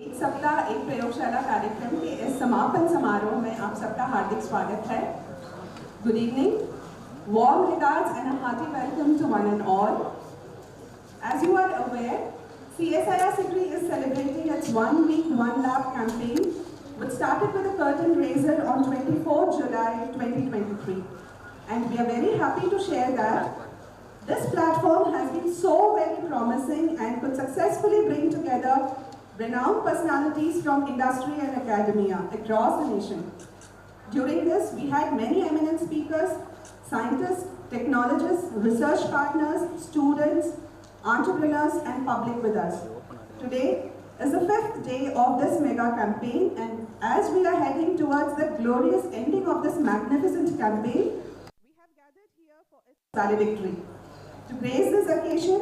एक सप्ताह एक प्रयोगशाला कार्यक्रम के इस समापन समारोह में आप सबका हार्दिक स्वागत है. Good evening, warm regards and a hearty welcome to one and all. As you are aware, CSIR-CECRI is celebrating its One Week, One Lab campaign, which started with a curtain raiser on 24 July 2023. And we are very happy to share that this platform has been so very promising and could successfully bring together renowned personalities from industry and academia across the nation. During this, we had many eminent speakers, scientists, technologists, research partners, students, entrepreneurs, and public with us. Today is the 5th day of this mega campaign, and as we are heading towards the glorious ending of this magnificent campaign, we have gathered here for its valedictory. To grace this occasion,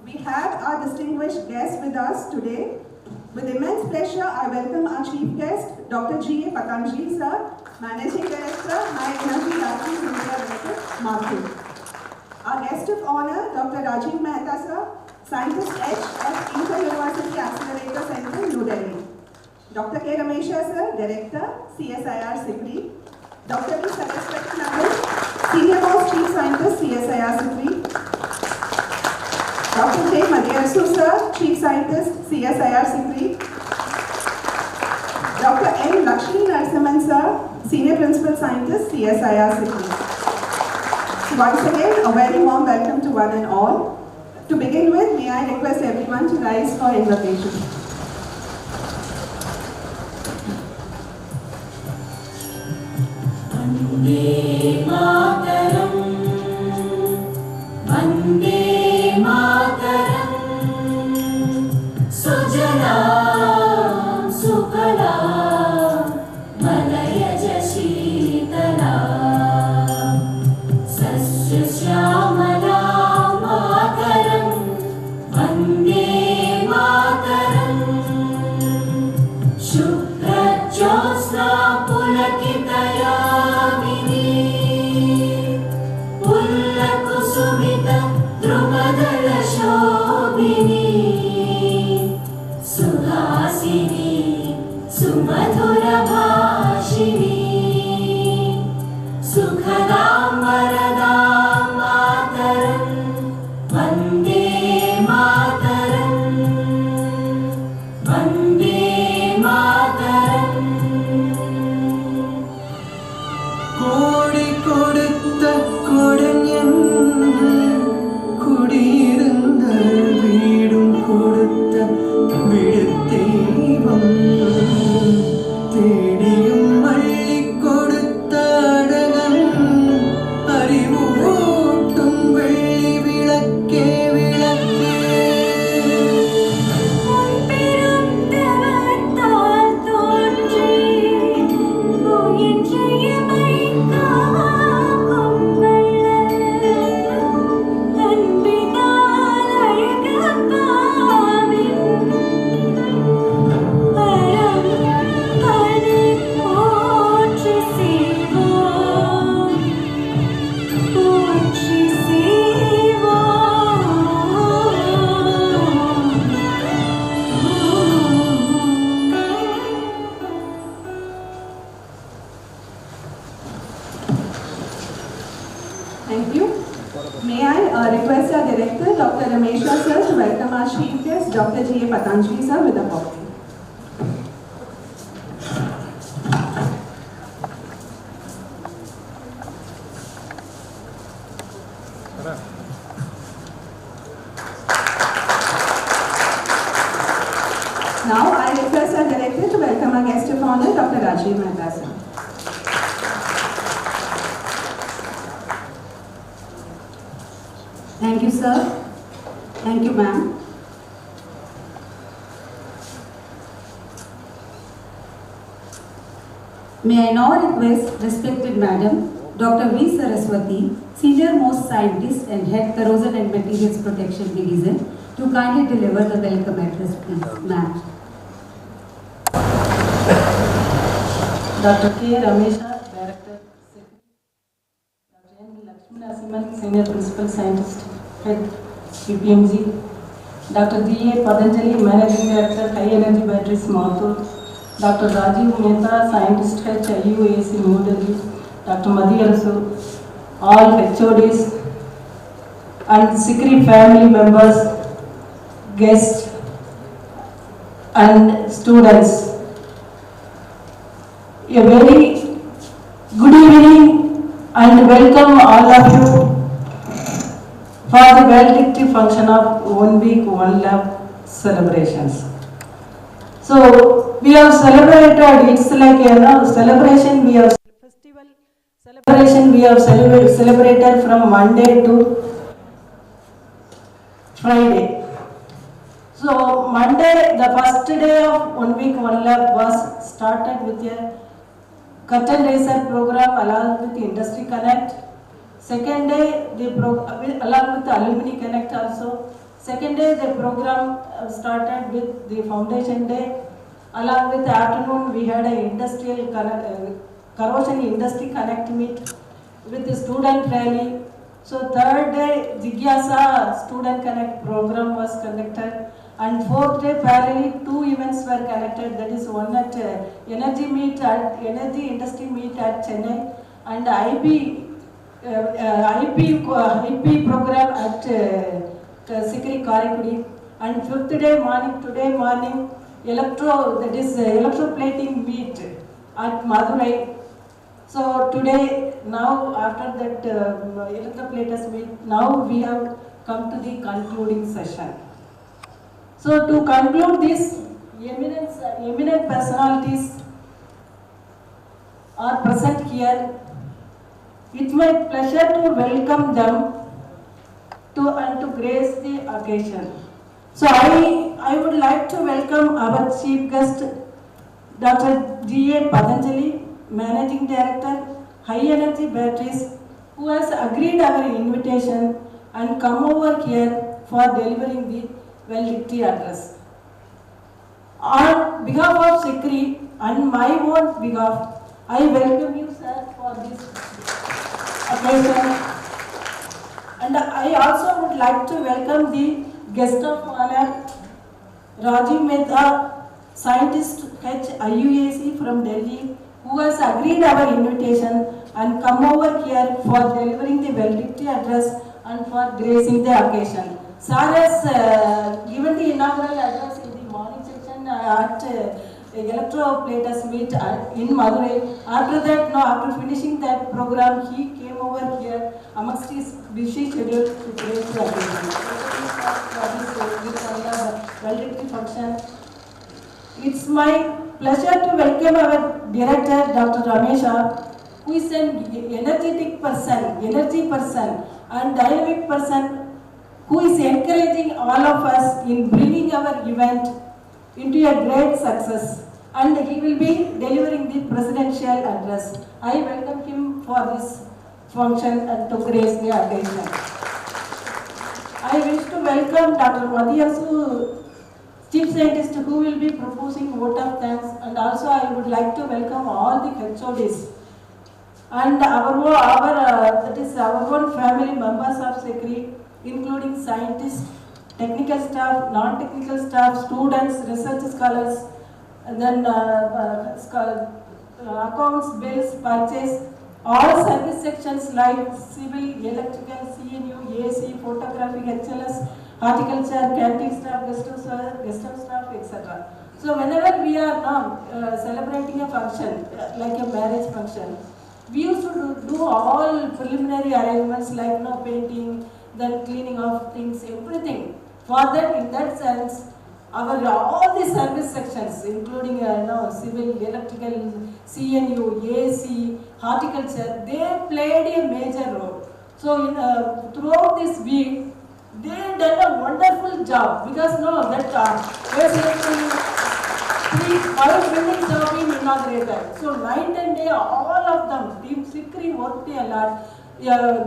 we have our distinguished guest with us today. With immense pleasure, I welcome our chief guest, Dr. G.A. Patanjali sir, Managing Director, High Energy Batteries India Limited, Marketing. Our guest of honor, Dr. Rajiv Mehta sir, Scientist H at Inter-University Accelerator Center, New Delhi. Dr. K. Ramesha sir, Director, CSIR-CECRI. Dr. V. Saraswati, Senior Most Chief Scientist, CSIR-CECRI. Dr. J. Madhyasu sir, Chief Scientist, CSIR-CECRI. Dr. N. Lakshmi Narasimhan sir, Senior Principal Scientist, CSIR-CECRI. Once again, a very warm welcome to one and all. To begin with, may I request everyone to rise for invocation. Vande Mataram, Vande Mataram, Sujalam Sukalam, Malayaja Sheetalam, Sasya Shyamalam Mataram, Vande Mataram, Shubhra Jyosna Pulakitayamini, Pullakusumita Drumadala Shobhini, Suhasini, Sumadhura Bhashini, Sukhadam Varadam Mataram, Vande Mataram, Vande Mataram. கோடி கொடுத்த கொடைஞன் குடியிருந்த வீடும் கொடுத்த விடுதெய்வம் தேடியும் அள்ளி கொடுத்த அழகன் அறிவூட்டும் வெள்ளி விளக்கே விளக்கே பெருந்தவத்தால் தோன்றி முயன்றையமை காக்கும் வள்ளல், அன்பினால் அழகப்பாவின் பரம் பணி போற்றி செய்வோம், போற்றி Thank you. May I request our director, Dr. Ramesha sir, to welcome our chief guest, Dr. G.A. Patanjali sir, with a poem. Now I request our director to welcome our guest of honor, Dr. Rajiv Mehta sir. Thank you, sir. Thank you, ma'am. May I now request respected Madam Dr. V. Saraswati, Senior Most Scientist and Head Corrosion and Materials Protection Division, to kindly deliver the welcome address, please, ma'am. Dr. K. Ramesha, Director, Dr. N. Lakshmi Narasimhan, Senior Principal Scientist, Head, UPMG, Dr. G.A. Patanjali, Managing Director, High Energy Batteries, Mathur, Dr. Rajiv Mehta, Scientist Head, IUAC, New Delhi, Dr. Madhiyarasu, all HODs and CECRI family members, guests and students. A very good evening and welcome all of you for the valedictory function of 1 week, 1 lab celebrations. So we have celebrated, it's like a celebration, we have festival celebration, we have celebrated from Monday to Friday. So Monday, the first day of 1 week, 1 lab was started with a curtain raiser program along with Industry Connect. Second day, along with the Alumni Connect also. Second day, the program started with the Foundation Day. Along with the afternoon, we had a corrosion industry connect meet with the student rally. So third day, Jigyasa student connect program was conducted. And fourth day, parallelly, 2 events were connected. That is one at energy industry meet at Chennai, and IP program at CECRI Karikudi. And fifth day morning, today morning, electroplating meet at Madurai. So today, now after that electroplaters meet, now we have come to the concluding session. So to conclude this, eminent personalities are present here. It's my pleasure to welcome them to grace the occasion. So I would like to welcome our chief guest, Dr. G.A. Patanjali, Managing Director, High Energy Batteries, who has agreed our invitation and come over here for delivering the valedictory address. On behalf of CECRI and my own behalf, I welcome you, sir, for this occasion. And I also would like to welcome the guest of honor, Rajiv Mehta, Scientist Head IUAC from Delhi, who has agreed our invitation and come over here for delivering the valedictory address and for gracing the occasion. Sir has given the inaugural address in the morning section at electroplaters meet in Madurai. After that, after finishing that program, he came over here amongst his busy schedule to grace the occasion. This valedictory function. It's my pleasure to welcome our director, Dr. Ramesha, who is an energy person and dynamic person, who is encouraging all of us in bringing our event into a great success, and he will be delivering the presidential address. I welcome him for this function and to grace the occasion. I wish to welcome Dr. Madhiyarasu, Chief Scientist, who will be proposing vote of thanks, and also I would like to welcome all the HODs and our own family members of CECRI, including scientists, technical staff, non-technical staff, students, research scholars, and then accounts, bills, purchase, all service sections like civil, electrical, CNU, AC, photography, HLS, horticulture, canteen staff, guest house staff, etc. So whenever we are now celebrating a function, like a marriage function, we used to do all preliminary arrangements like painting, then cleaning of things, everything. For that, in that sense, all the service sections, including civil, electrical, CNU, AC, horticulture, they played a major role. So throughout this week, they done a wonderful job, because basically 5 buildings have been inaugurated. So night and day, all of them, Team CECRI worked a lot. A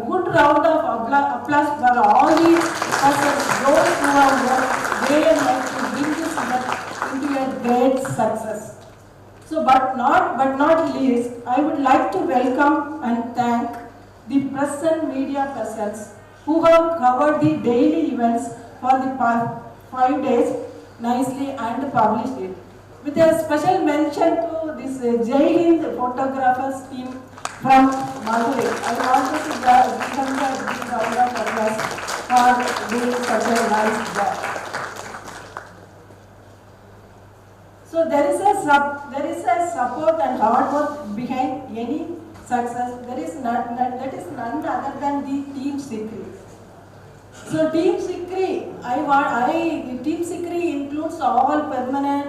good round of applause for all the persons, those who have worked day and night to bring this event into a great success. So, but not least, I would like to welcome and thank the press and media persons who have covered the daily events for 5 days nicely and published it. With a special mention to this Jai Hind photographers team from Madurai. I wanted to give them the big round of applause for doing such a nice job. So there is a support and hard work behind any success. That is none other than the Team CSIR-CECRI. So Team CSIR-CECRI, Team CSIR-CECRI includes all permanent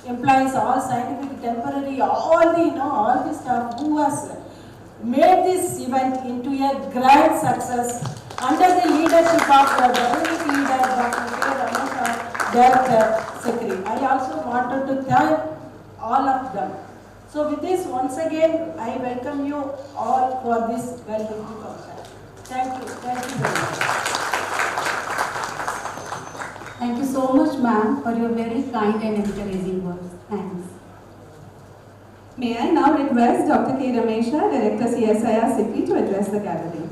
employees, all scientific, temporary, all the staff who has made this event into a grand success under the leadership of the OneWeek leader, Dr. K. Director, CSIR-CECRI. I also wanted to thank all of them. So with this, once again, I welcome you all for this valedictory function. Thank you very much. Thank you so much, ma'am, for your very kind and encouraging words. Thanks. May I now request Dr. K. Ramesha, Director CSIR-CECRI, to address the gathering.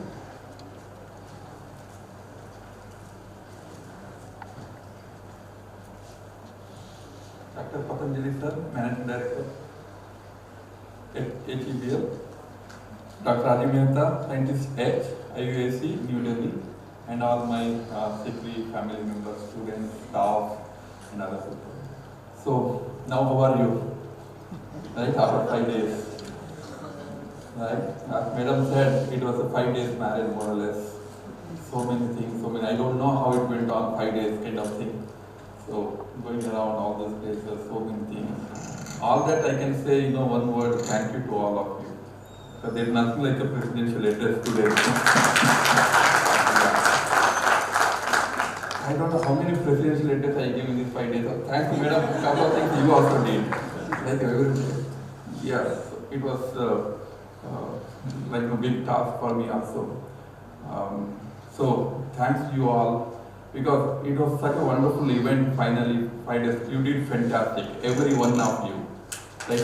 Dr. Patanjali sir, Managing Director at HEBL. Dr. Raji Mehta, Scientist H, IUAC, New Delhi, and all my CSIR-CECRI family members, students, staff, and other people. So, now how are you? Right, after 5 days. Right, as Madam said, it was a 5 days marriage, more or less. So many things, I don't know how it went on 5 days kind of thing. So, going around all those places, so many things. All that I can say, one word, thank you to all of you. Because there's nothing like a presidential address today. I don't know how many presidential addresses I gave in these 5 days. Thanks to Madam, a couple of things you also did. Like everything. Yes, it was like a big task for me also. So, thanks to you all. Because it was such a wonderful event finally, 5 days. You did fantastic, every one of you. Like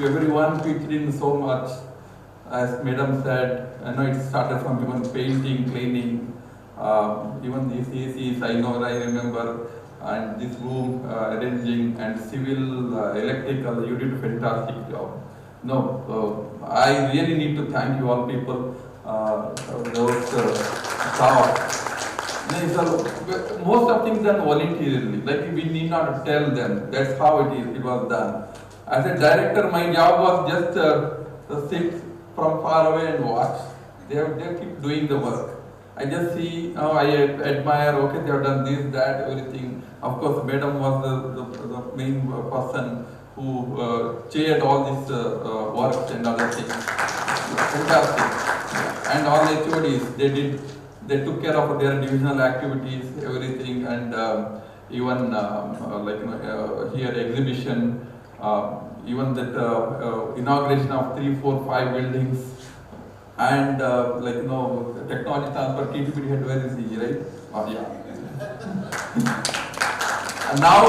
everyone pitched in so much. As Madam said, I know it started from even painting, cleaning, even these ACs, I remember, and this room arranging, and civil, electrical, you did a fantastic job. No, I really need to thank you all people. Those staff. Most of things done voluntarily, like we need not tell them, that's how it was done. As a director, my job was just to sit from far away and watch. They keep doing the work. I just see, I admire, okay, they have done this, that, everything. Of course, Madam was the main person who chaired all these works and other things. Fantastic. And all HODs, they took care of their divisional activities, everything, and even here exhibition, even that inauguration of 3, 4, 5 buildings, and technology transfer, TTPD had very easy, right? Oh, yeah. And now,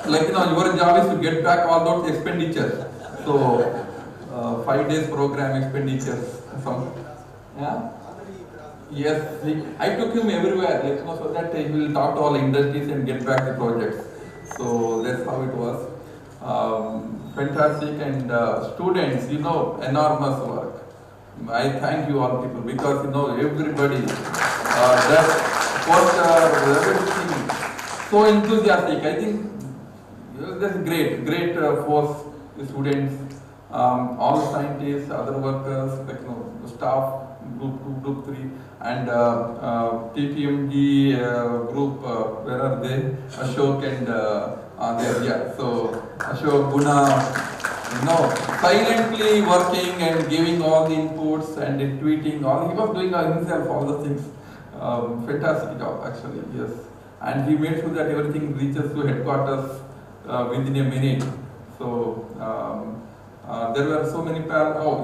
your job is to get back all those expenditures. So, 5 days program expenditures. Yeah. Yes, I took him everywhere, so that he will talk to all industries and get back the projects. So that's how it was. Fantastic, and students, enormous work. I thank you all people because everybody, that poster, everything, so enthusiastic. I think that's great force, the students, all the scientists, other workers, staff. Group 3, and TPMG group, where are they? Ashok and there, yeah. So Ashok, Guna, silently working and giving all the inputs and tweeting. He was doing himself all the things. Fantastic job, actually, yes. And he made sure that everything reaches to headquarters within a minute. So there were so many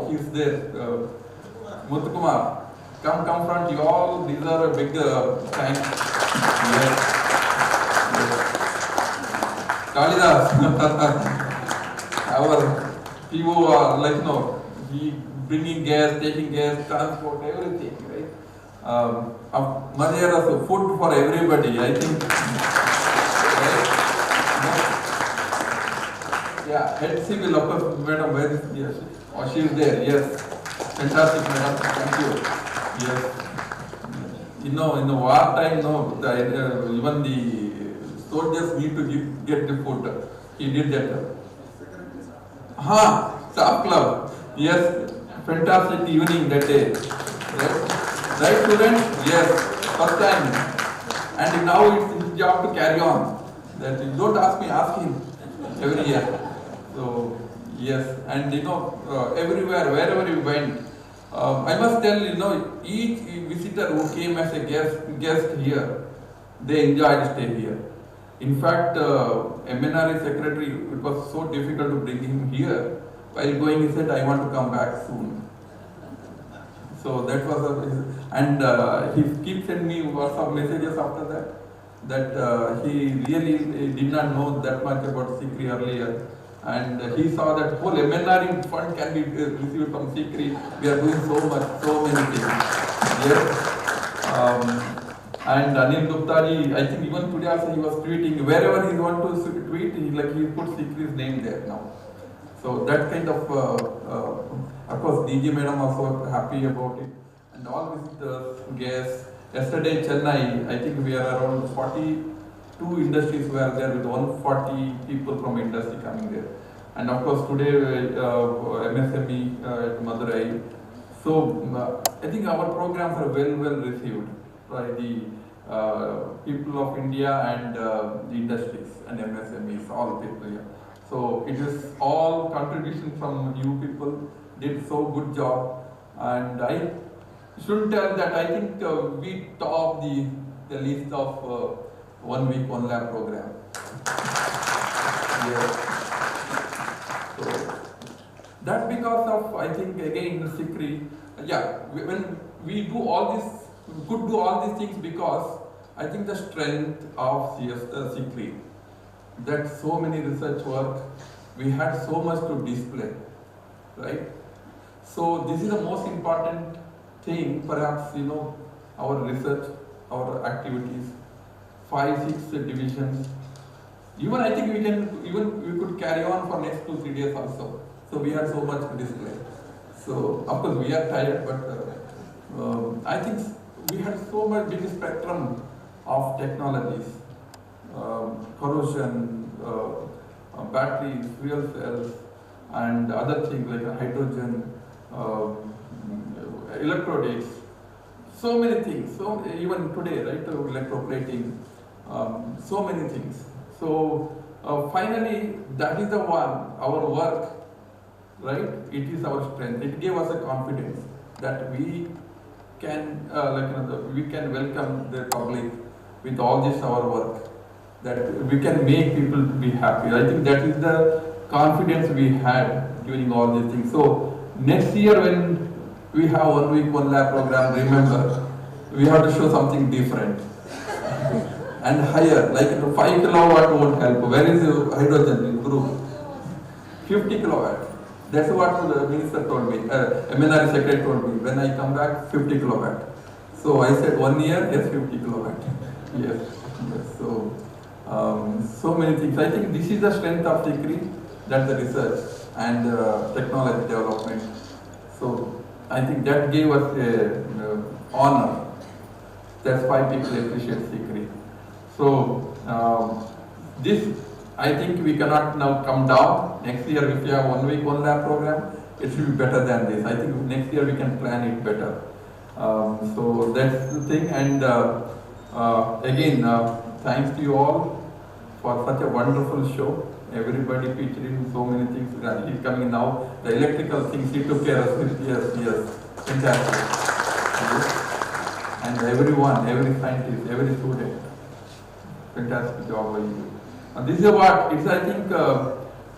he's there. Muthukumar, come front, you all, these are a big thanks. Yes. Kalidas, our PO, he bringing gas, taking gas, transport, everything, right? Madhya's food for everybody, I think. Right? Yeah, head civil, of course, madam, where is yes? Oh, she is there, yes. Fantastic, madam, thank you. Yes. In the war time, even the soldiers need to get the food. He did that. Staff club. Yes, fantastic evening that day. Right, students? Yes, first time. And now it's his job to carry on. That you don't ask me, ask him every year. So, yes, and everywhere, wherever we went, I must tell each visitor who came as a guest here, they enjoyed stay here. In fact, MNRE secretary, it was so difficult to bring him here. While going, he said, I want to come back soon. So that was and he keeps sending me WhatsApp messages after that he really did not know that much about CSIR earlier. And he saw that whole MNRE fund can be received from CSIR. We are doing so many things. Yes. And Anil Gupta ji, I think even today also he was tweeting, wherever he want to tweet, he put CSIR's name there now. So that kind of course DG madam also happy about it. And all visitors, guests. Yesterday Chennai, I think we are around 42 industries were there with 140 people from industry coming there. And of course today MSME at Madurai. So I think our programs are well received by the people of India and the industries and MSMEs, all people here. So it is all contribution from you people, did so good job. And I should tell that I think we top the list of 1 week, 1 lab program. Yes. So that's because of, I think again, CSIR. When we do all this, we could do all these things because I think the strength of CSIR, that so many research work, we had so much to display, right? So this is the most important thing, perhaps, our research, our activities, 5-6 divisions. Even I think we could carry on for next 2-3 days also. So we had so much to display. So of course we are tired, but I think we had so much big spectrum of technologies, corrosion, batteries, fuel cells, and other things like hydrogen, electronics, so many things. So even today, right, electroplating, so many things. So finally, that is the one, our work, right? It is our strength. It gave us a confidence that we can, we can welcome the public with all this our work, that we can make people be happy. I think that is the confidence we had during all these things. So next year when we have 1 week, 1 lab program, remember, we have to show something different and higher, like 5 kilowatt won't help. Where is the hydrogen group? 50 kilowatt. That's what the minister told me, MNRE secretary told me. When I come back, 50 kilowatt. So I said 1 year, yes, 50 kilowatt. Yes. So, so many things. I think this is the strength of CSIR, that's the research and technology development. So I think that gave us a honor. That's why people appreciate CSIR. So this, I think we cannot now come down. Next year, if you have 1 week, 1 lab program, it should be better than this. I think next year we can plan it better. So that's the thing. And again, thanks to you all for such a wonderful show. Everybody featured in so many things. He's coming now. The electrical things he took care of. Yes, fantastic. And everyone, every scientist, every student, fantastic job by you. And this is what it's. I think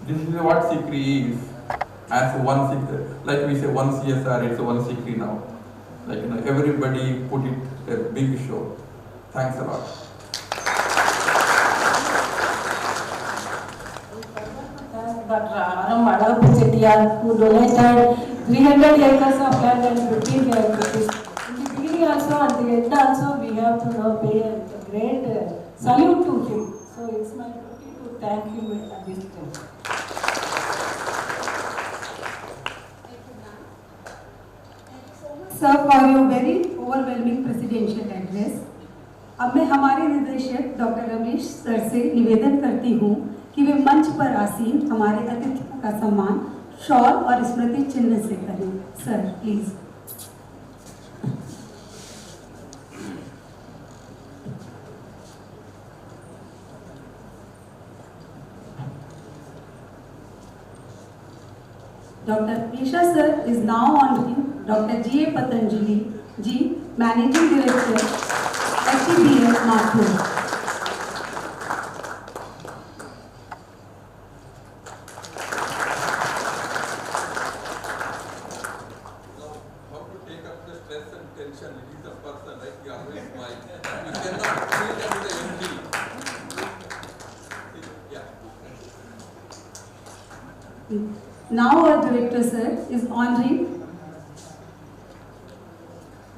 this is what CSIR is. As one CSIR, like we say, one CSR, it's one CSIR now. Like everybody put it a big show. Thanks a lot. Dr. Aram Madhavpur, who donated 300 acres of land and 15 acres. In the beginning also, and end also we have to pay a great salute to him. So it's my duty to thank him at this time. Sir, for your very overwhelming presidential address. अब मैं हमारे निदेशक doctor Ramesh sir से निवेदन करती हूँ कि वे मंच पर आसीन हमारे अतिथियों का सम्मान शॉल और स्मृति चिन्ह से करें. Sir, please. Dr. Isha sir is now honoring Dr. G. A. Patanjali Ji, Managing Director, HEBL, Mathur. Now, how to take up the stress and tension? It is a person, right? You always smile. You cannot treat him as an MD. Yeah. Now our director sir is honoring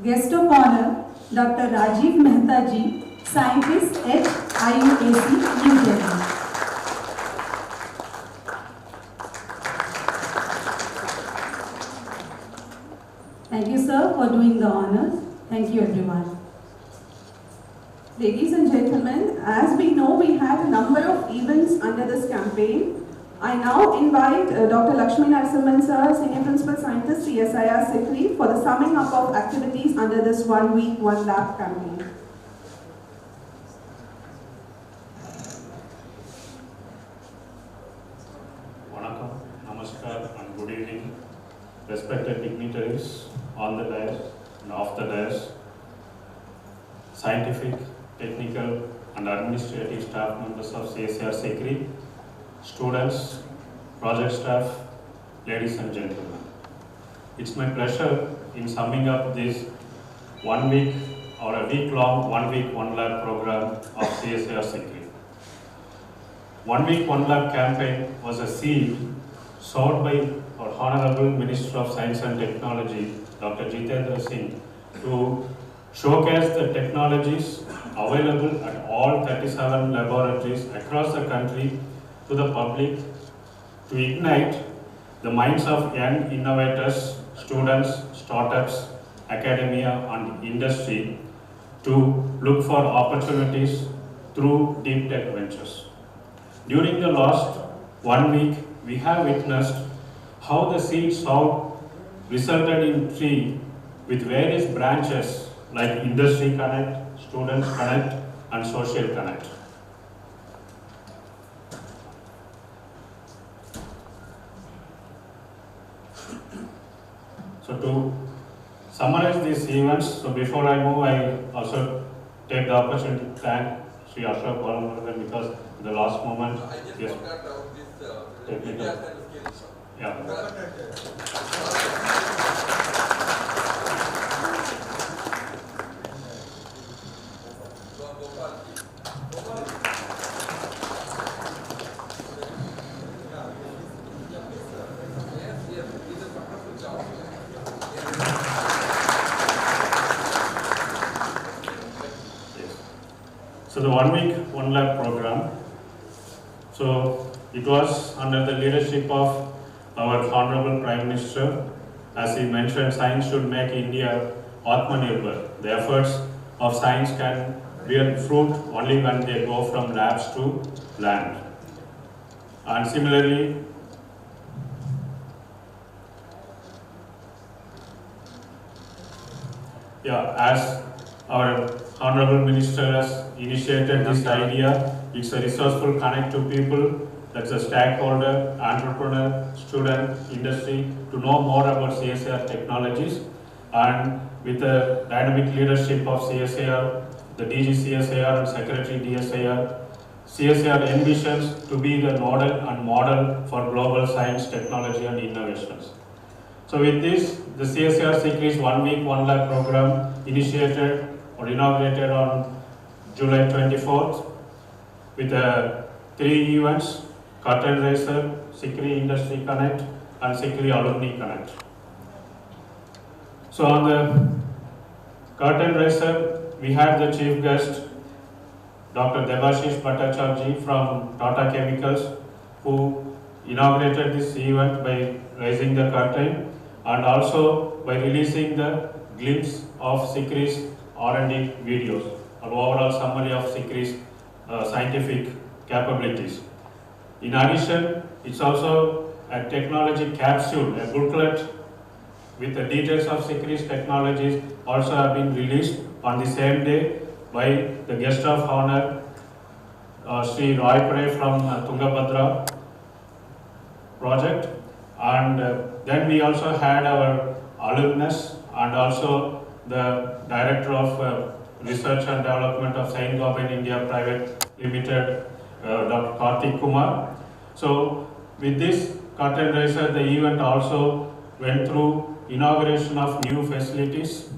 guest of honor Dr. Rajiv Mehta Ji, Scientist at IUAC, New Delhi. Thank you sir for doing the honors. Thank you everyone. Ladies and gentlemen, as we know, we had a number of events under this campaign. I now invite Dr. Lakshmi Narasimhan sir, Senior Principal Scientist, CSIR-CECRI, for the summing up of activities under this 1 week, 1 lab campaign. Vanakkam, Namaskar and good evening, respected dignitaries on the dais and off the dais, scientific, technical and administrative staff members of CSIR-CECRI, students, project staff, ladies and gentlemen. It's my pleasure in summing up this 1 week or a week-long 1 week 1 lab program of CSIR-CECRI. 1 week 1 lab campaign was a seed sought by our Honorable Minister of Science and Technology, Dr. Jitendra Singh, to showcase the technologies available at all 37 laboratories across the country to the public, to ignite the minds of young innovators, students, startups, academia and industry to look for opportunities through deep tech ventures. During the last 1 week, we have witnessed how the seed sown resulted in tree with various branches like Industry Connect, Students Connect and Social Connect. So to summarize these events, so before I move, I also take the opportunity to thank Sri Ashok Balamuragan because in the last moment, I just yes, forgot about this Technical. media and skills. yeah. So the 1 week, 1 lab program. So it was under the leadership of our Honorable Prime Minister. As he mentioned, science should make India Atmanirbhar. The efforts of science can bear fruit only when they go from labs to land. And similarly, as our Honorable Minister has initiated this idea, it's a resourceful connect to people, that's a stakeholder, entrepreneur, student, industry, to know more about CSIR technologies. And with the dynamic leadership of CSIR, the DG CSIR and Secretary DSIR, CSIR envisions to be the nodal and model for global science, technology and innovations. So with this, the CSIR-CECRI's 1 week, 1 lab program initiated or inaugurated on July 24th with 3 events, Curtain Raiser, CECRI Industry Connect and CECRI Alumni Connect. So on the curtain raiser, we had the chief guest, Dr. Debashish Bhattacharjee from Tata Chemicals, who inaugurated this event by raising the curtain and also by releasing the glimpse of CSIR-CECRI's R&D videos, an overall summary of CSIR-CECRI's scientific capabilities. In addition, it's also a technology capsule, a booklet with the details of CSIR-CECRI's technologies also have been released on the same day by the guest of honor, Sri Roy Pray from Tungabhadra project. And then we also had our alumnus and also the director of research and development of Saint Gobain India Private Limited, Dr. Karthik Kumar. So with this curtain raiser, the event also went through inauguration of new facilities.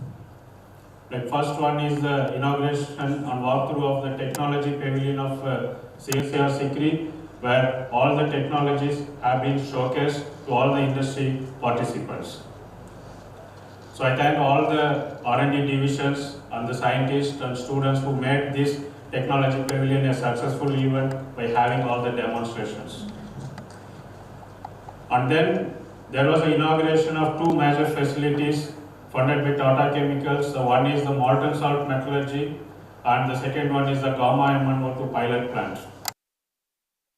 Like first one is the inauguration and walkthrough of the technology pavilion of CSIR-CECRI, where all the technologies have been showcased to all the industry participants. So I thank all the R&D divisions and the scientists and students who made this technology pavilion a successful event by having all the demonstrations. And then there was the inauguration of two major facilities funded by Tata Chemicals. The one is the molten salt metallurgy and the second one is the gamma MnO2 pilot plant.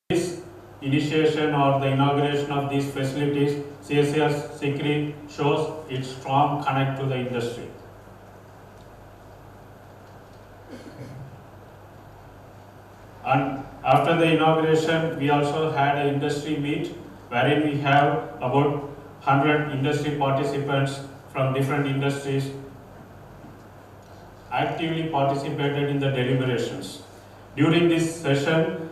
This initiation or the inauguration of these facilities, CSIR-CECRI shows its strong connect to the industry. And after the inauguration, we also had an industry meet wherein we have about 100 industry participants from different industries actively participated in the deliberations. During this session,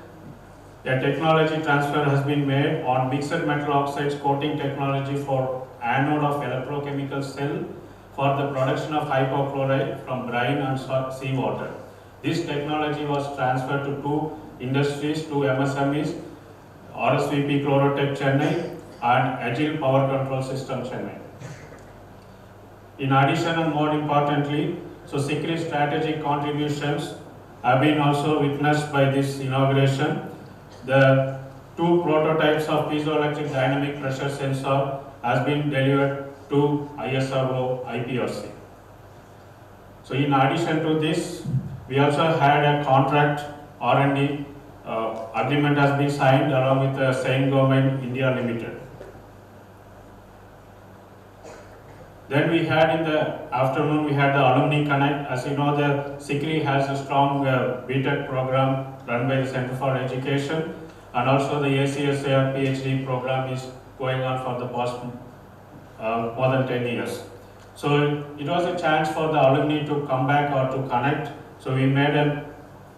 a technology transfer has been made on mixed metal oxides coating technology for anode of electrochemical cell for the production of hypochlorite from brine and seawater. This technology was transferred to two industries, two MSMEs, RSVP Chlorotech Chennai and Agile Power Control System Chennai. In addition and more importantly, so CSIR strategic contributions have been also witnessed by this inauguration. The two prototypes of piezoelectric dynamic pressure sensor has been delivered to ISRO IPRC. So in addition to this, we also had a contract R&D agreement has been signed along with Saint Gobain India Limited. Then we had in the afternoon, we had the Alumni Connect. As you know, the CSIR has a strong BTech program run by the Center for Education, and also the ACSIR PhD program is going on for the past more than 10 years. So it was a chance for the alumni to come back or to connect. So we made an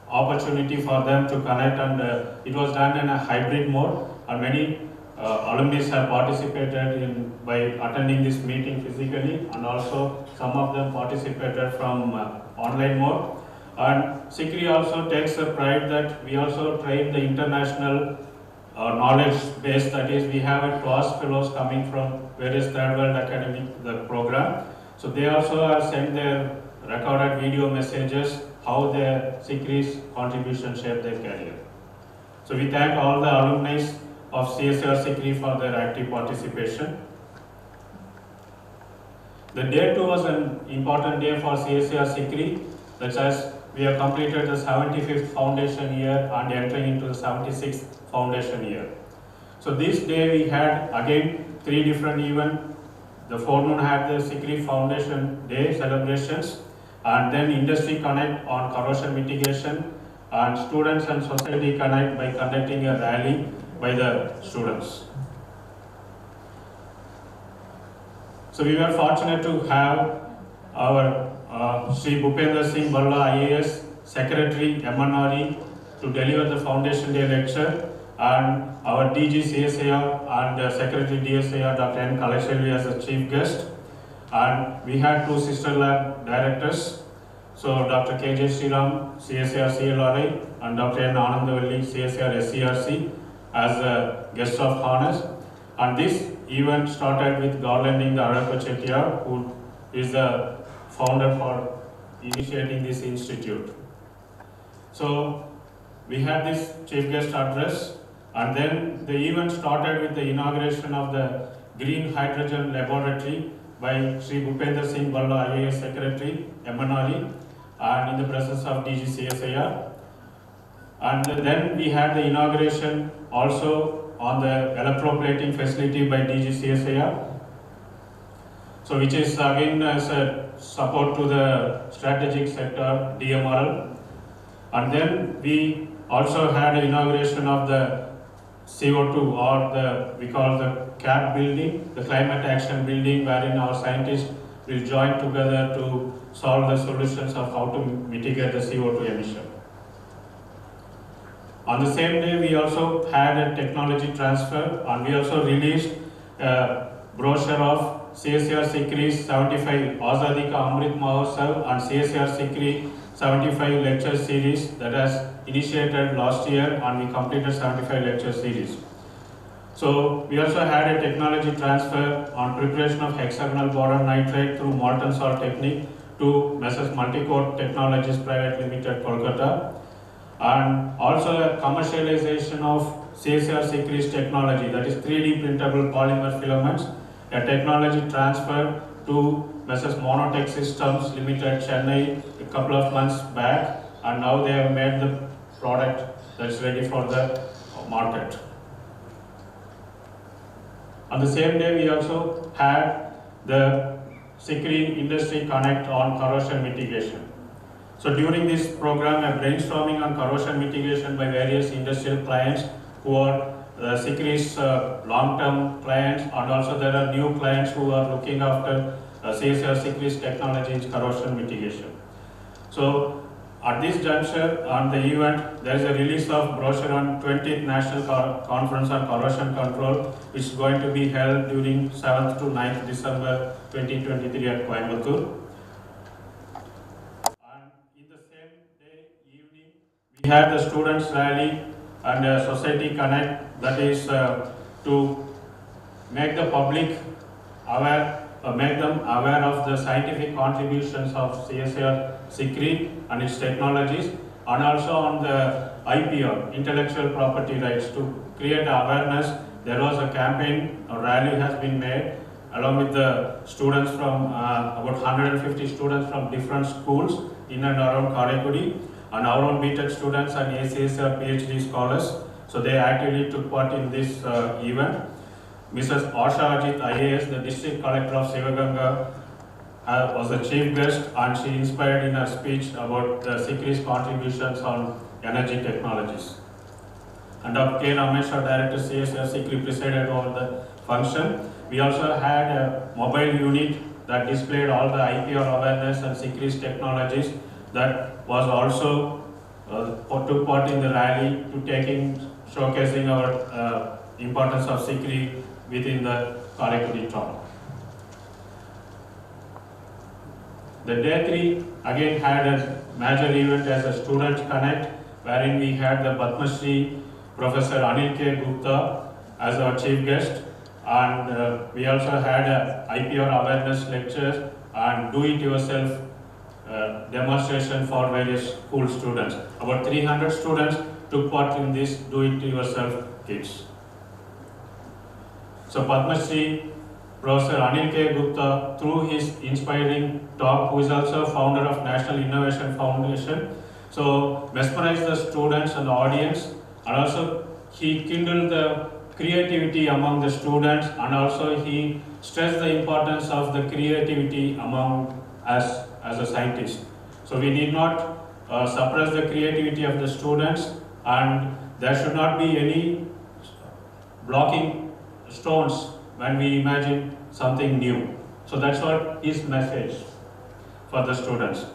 opportunity for them to connect, and it was done in a hybrid mode, and many alumni have participated by attending this meeting physically, and also some of them participated from online mode. And CSIR also takes the pride that we also train the international knowledge base, that is we have a class fellows coming from various third world academic program. So they also have sent their recorded video messages how their CSIR's contribution shaped their career. So we thank all the alumni of CSIR-CECRI for their active participation. The day 2 was an important day for CSIR-CECRI, that's as we have completed the 75th foundation year and entering into the 76th foundation year. So this day we had again 3 different events. The forenoon had the CSIR Foundation Day celebrations, and then Industry Connect on corrosion mitigation, and Students and Society Connect by conducting a rally by the students. So we were fortunate to have our Sri Bhupender Singh Balla IAS, Secretary MNRE, to deliver the Foundation Day lecture, and our DG CSIR and Secretary DSIR Dr. N. Kalasheli as the chief guest. And we had 2 sister lab directors, so Dr. KJ Sriram, CSIR CLRI, and Dr. N. Anandavalli, CSIR SCRC, as a guest of honors. And this event started with garlanding the Arako Chettiar, who is the founder for initiating this institute. So we had this chief guest address, and then the event started with the inauguration of the Green Hydrogen Laboratory by Sri Bhupender Singh Balla, IAS Secretary, MNRE, and in the presence of DG CSIR. And then we had the inauguration also on the electroplating facility by DG CSIR. So which is again as a support to the strategic sector DMRL. And then we also had an inauguration of the CO2, or we call the CAP building, the Climate Action Building, wherein our scientists will join together to solve the solutions of how to mitigate the CO2 emission. On the same day, we also had a technology transfer, and we also released a brochure of CSIR-CECRI's 75 Azadi Ka Amrit Mahotsav and CSIR-CECRI 75 lecture series that has initiated last year, and we completed 75 lecture series. So we also had a technology transfer on preparation of hexagonal boron nitride through molten salt technique to Messrs. Multicore Technologies Private Limited, Kolkata, and also a commercialization of CSIR-CECRI's technology, that is 3D printable polymer filaments, a technology transfer to Messrs. Monotech Systems Limited, Chennai, a couple of months back, and now they have made the product that's ready for the market. On the same day, we also had the CECRI Industry Connect on corrosion mitigation. So during this program, a brainstorming on corrosion mitigation by various industrial clients who are CECRI's long-term clients, and also there are new clients who are looking after CSIR-CECRI's technology in corrosion mitigation. So at this juncture on the event, there is a release of brochure on 20th National Conference on Corrosion Control, which is going to be held during 7th to 9th December 2023 at Coimbatore. And in the same day evening, we had the Students' Rally and Society Connect, that is to make the public aware, make them aware of the scientific contributions of CSIR-CECRI and its technologies, and also on the IPR, intellectual property rights. To create awareness, there was a campaign, a rally has been made along with the students from about 150 students from different schools in and around Karaikudi, and our own BTech students and ACSR PhD scholars. So they actively took part in this event. Mrs. Asha Ajit IAS, the District Collector of Sivaganga, was the chief guest, and she inspired in her speech about the CECRI's contributions on energy technologies. And Dr. K. Ramesha, Director CSIR-CECRI, presided over the function. We also had a mobile unit that displayed all the IPR awareness and CECRI's technologies, that was also took part in the rally to showcasing our importance of CECRI within the Karaikudi town. The day 3 again had a major event as a Student Connect, wherein we had the Padma Shri Professor Anil K. Gupta as our chief guest, and we also had a IPR awareness lecture and do-it-yourself demonstration for various school students. About 300 students took part in this do-it-yourself kits. So Padma Shri Professor Anil K. Gupta, through his inspiring talk, who is also founder of National Innovation Foundation, so mesmerized the students and the audience, and also he kindled the creativity among the students, and also he stressed the importance of the creativity among us as a scientist. So we need not suppress the creativity of the students, and there should not be any blocking stones when we imagine something new. So that's what his message for the students.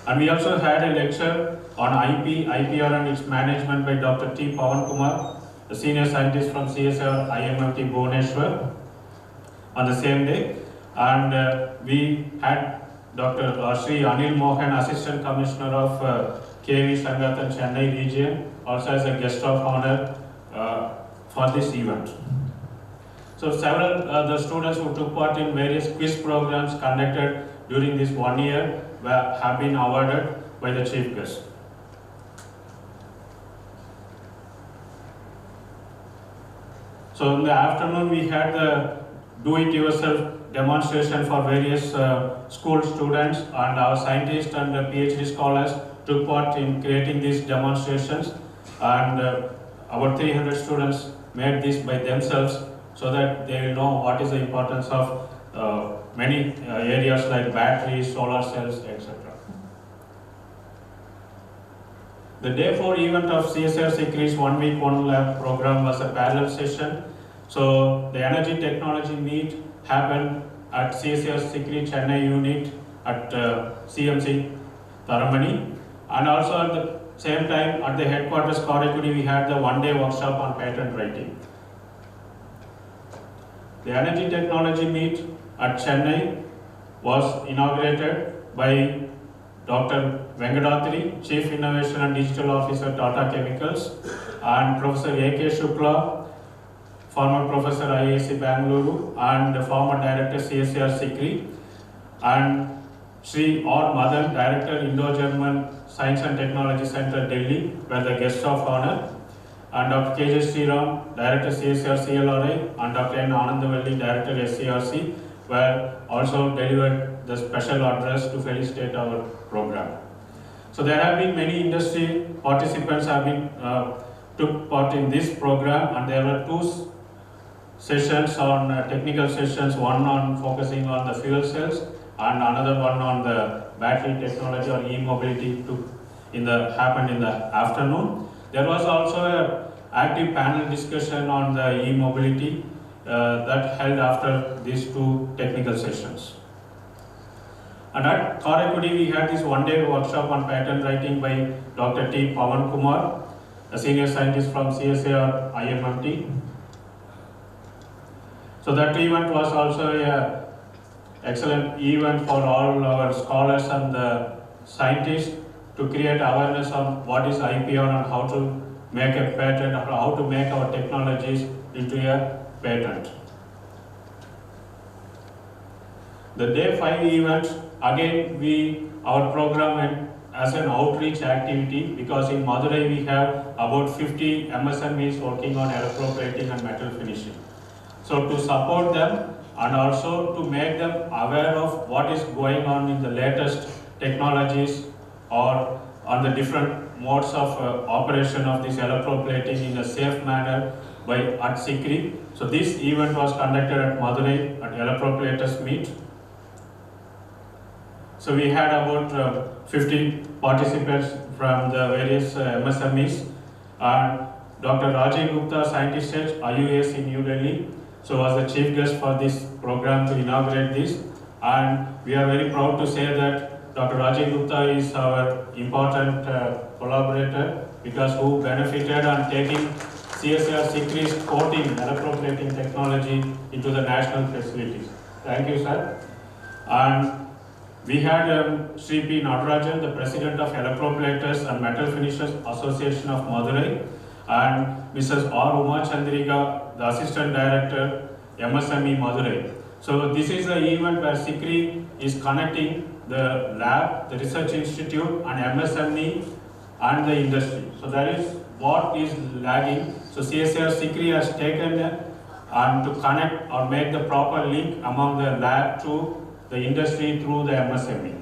And we also had a lecture on IP, IPR and its management by Dr. T. Pawan Kumar, the senior scientist from CSIR IMFT Bhubaneswar, on the same day. And we had Dr. Sri Anil Mohan, Assistant Commissioner of KV Sangathan Chennai region, also as a guest of honor for this event. So several the students who took part in various quiz programs conducted during this 1 year have been awarded by the chief guest. So in the afternoon we had the do-it-yourself demonstration for various school students, and our scientists and PhD scholars took part in creating these demonstrations, and about 300 students made this by themselves so that they will know what is the importance of many areas like batteries, solar cells, etc. The day 4 event of CSIR-CECRI's 1 week 1 lab program was a parallel session. So the energy technology meet happened at CSIR-CECRI Chennai unit at CMC Taramani, and also at the same time at the headquarters Karakudi we had the 1-day workshop on patent writing. The energy technology meet at Chennai was inaugurated by Dr. Valedictory, Chief Innovation and Digital Officer, Tata Chemicals, and Professor A.K. Shukla, former Professor IISc Bangalore and former Director CSIR-CECRI, and Sri R. Madan, Director Indo-German Science and Technology Center, Delhi, were the guests of honor, and Dr. K.J. Sriram, Director CSIR-CLRI, and Dr. N. Anandavalli, Director SCRC, were also delivered the special address to felicitate our program. So there have been many industry participants have been took part in this program, and there were 2 sessions on technical sessions, one on focusing on the fuel cells and another one on the battery technology or e-mobility happened in the afternoon. There was also an active panel discussion on the e-mobility that held after these 2 technical sessions. And at Karakudi we had this 1-day workshop on patent writing by Dr. T. Pawan Kumar, a senior scientist from CSIR IMMT. So that event was also an excellent event for all our scholars and the scientists to create awareness on what is IPR and how to make a patent, or how to make our technologies into a patent. The day 5 event, again our program went as an outreach activity, because in Madurai we have about 50 MSMEs working on electroplating and metal finishing. So to support them and also to make them aware of what is going on in the latest technologies or on the different modes of operation of this electroplating in a safe manner at CECRI. So this event was conducted at Madurai at Electroplaters Meet. So we had about 50 participants from the various MSMEs, and Dr. Rajiv Gupta, scientist at IUS in New Delhi, so was the chief guest for this program to inaugurate this. And we are very proud to say that Dr. Rajiv Gupta is our important collaborator, because who benefited on taking CSIR-CECRI's coating, electroplating technology into the national facilities. Thank you, sir. And we had Sri P. Natarajan, the President of Electroplaters and Metal Finishers Association of Madurai, and Mrs. R. Uma Chandrika, the Assistant Director, MSME Madurai. So this is the event where CECRI is connecting the lab, the research institute, and MSME and the industry. So that is what is lagging. So CSIR-CECRI has taken and to connect or make the proper link among the lab to the industry through the MSME.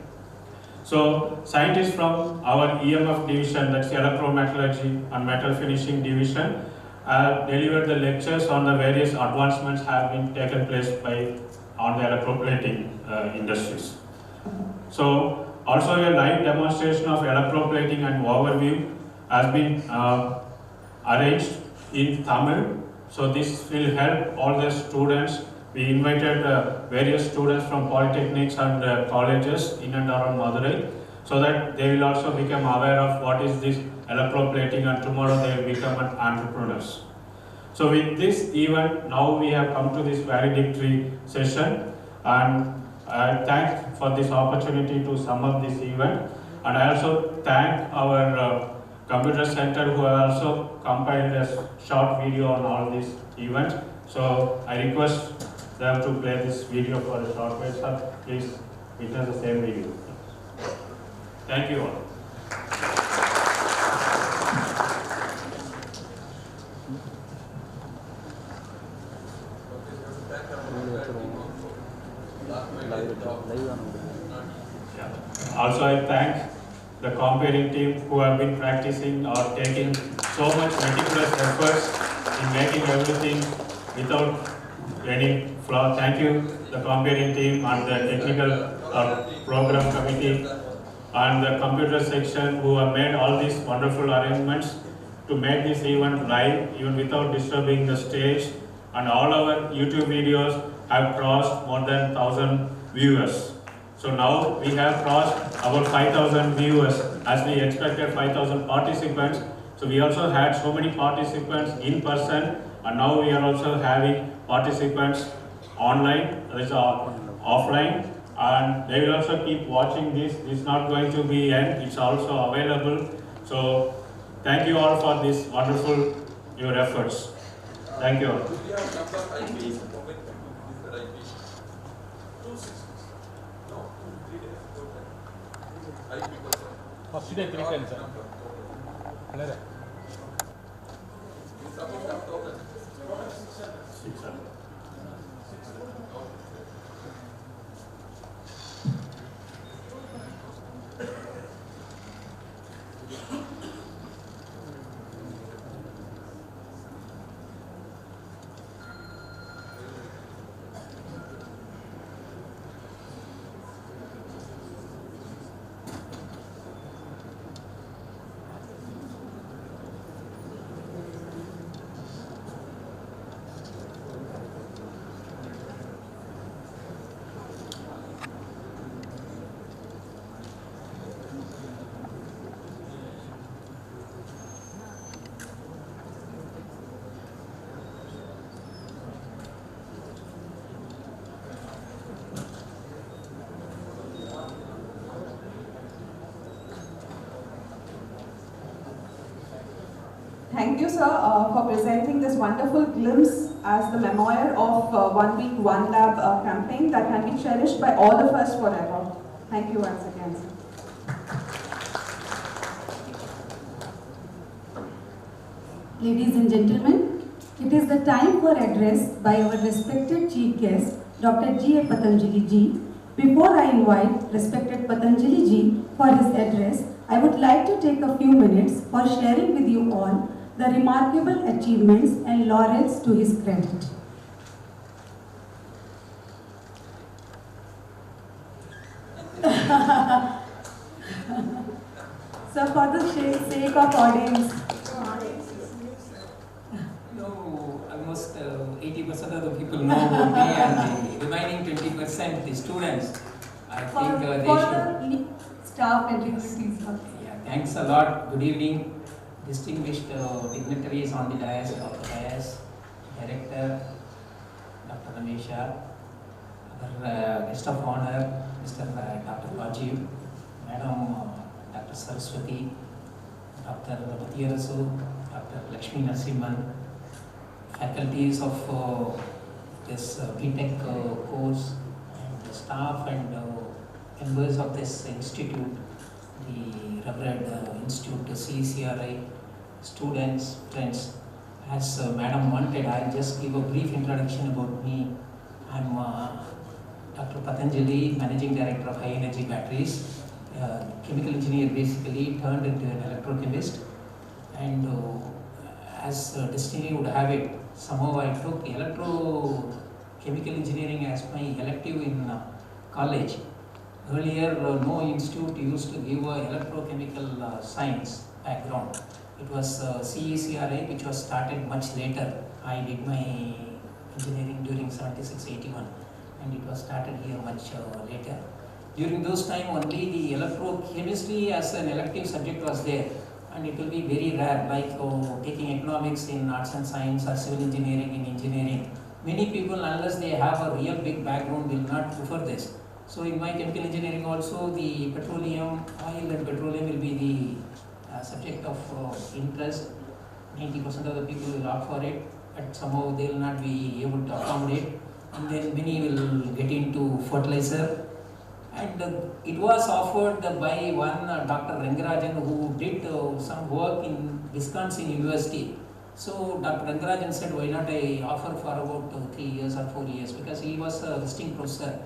So scientists from our EMF division, that's electrometallurgy and metal finishing division, delivered the lectures on the various advancements have been taken place on the electroplating industries. So also a live demonstration of electroplating and overview has been arranged in Tamil. So this will help all the students. We invited various students from polytechnics and colleges in and around Madurai, so that they will also become aware of what is this electroplating, and tomorrow they will become entrepreneurs. So with this event, now we have come to this valedictory session, and I thank for this opportunity to sum up this event, and I also thank our computer center who have also compiled a short video on all these events. So I request them to play this video for a short while. Sir, please witness the same video. Thank you all. Also, I thank the comparing team who have been practicing or taking so much meticulous efforts in making everything without any flaw. Thank you, the comparing team and the technical program committee and the computer section who have made all these wonderful arrangements to make this event live even without disturbing the stage, and all our YouTube videos have crossed more than 1,000 viewers. So now we have crossed about 5,000 viewers as we expected 5,000 participants. So we also had so many participants in person, and now we are also having participants online, that is offline, and they will also keep watching this. This is not going to be end, it's also available. So thank you all for this wonderful your efforts. Thank you all. Thank you, sir, for presenting this wonderful glimpse as the memoir of One Week, One Lab campaign that can be cherished by all of us forever. Thank you once again, sir. Ladies and gentlemen, it is the time for address by our respected chief guest, Dr. G. A. Patanjali Ji. Before I invite respected Patanjali Ji for his address, I would like to take a few minutes for sharing with you all the remarkable achievements and laurels to his credit. So for the sake of audience, Almost 80% of the people know about me, and the remaining 20%, the students, I think they should. The staff and dignitaries. Yeah, thanks a lot. Good evening, distinguished dignitaries on the dais, Director, Dr. Ramesha, our guest of honor, Mr. Dr. Rajiv, Madam Dr. Saraswati, Dr. Matiyarasu, Dr. Lakshmi Narasimhan, faculties of this BTech course, and the staff and members of this institute, the Revered Institute, CSIR-CECRI, students, friends. As Madam wanted, I'll just give a brief introduction about me. I'm Dr. Patanjali, Managing Director of High Energy Batteries, chemical engineer basically, turned into an electrochemist, and as destiny would have it, somehow I took electrochemical engineering as my elective in college. Earlier, no institute used to give a electrochemical science background. It was CSIR-CECRI, which was started much later. I did my engineering during 76-81, and it was started here much later. During those time, only the electrochemistry as an elective subject was there, and it will be very rare, like taking economics in arts and science or civil engineering in engineering. Many people, unless they have a real big background, will not prefer this. So in my chemical engineering also, the petroleum, oil and petroleum will be the subject of interest. 90% of the people will opt for it, but somehow they will not be able to accommodate. And then many will get into fertilizer And it was offered by one Dr. Rangarajan who did some work in Wisconsin University. So Dr. Rangarajan said, why not I offer for about 3 years or 4 years, because he was a visiting professor.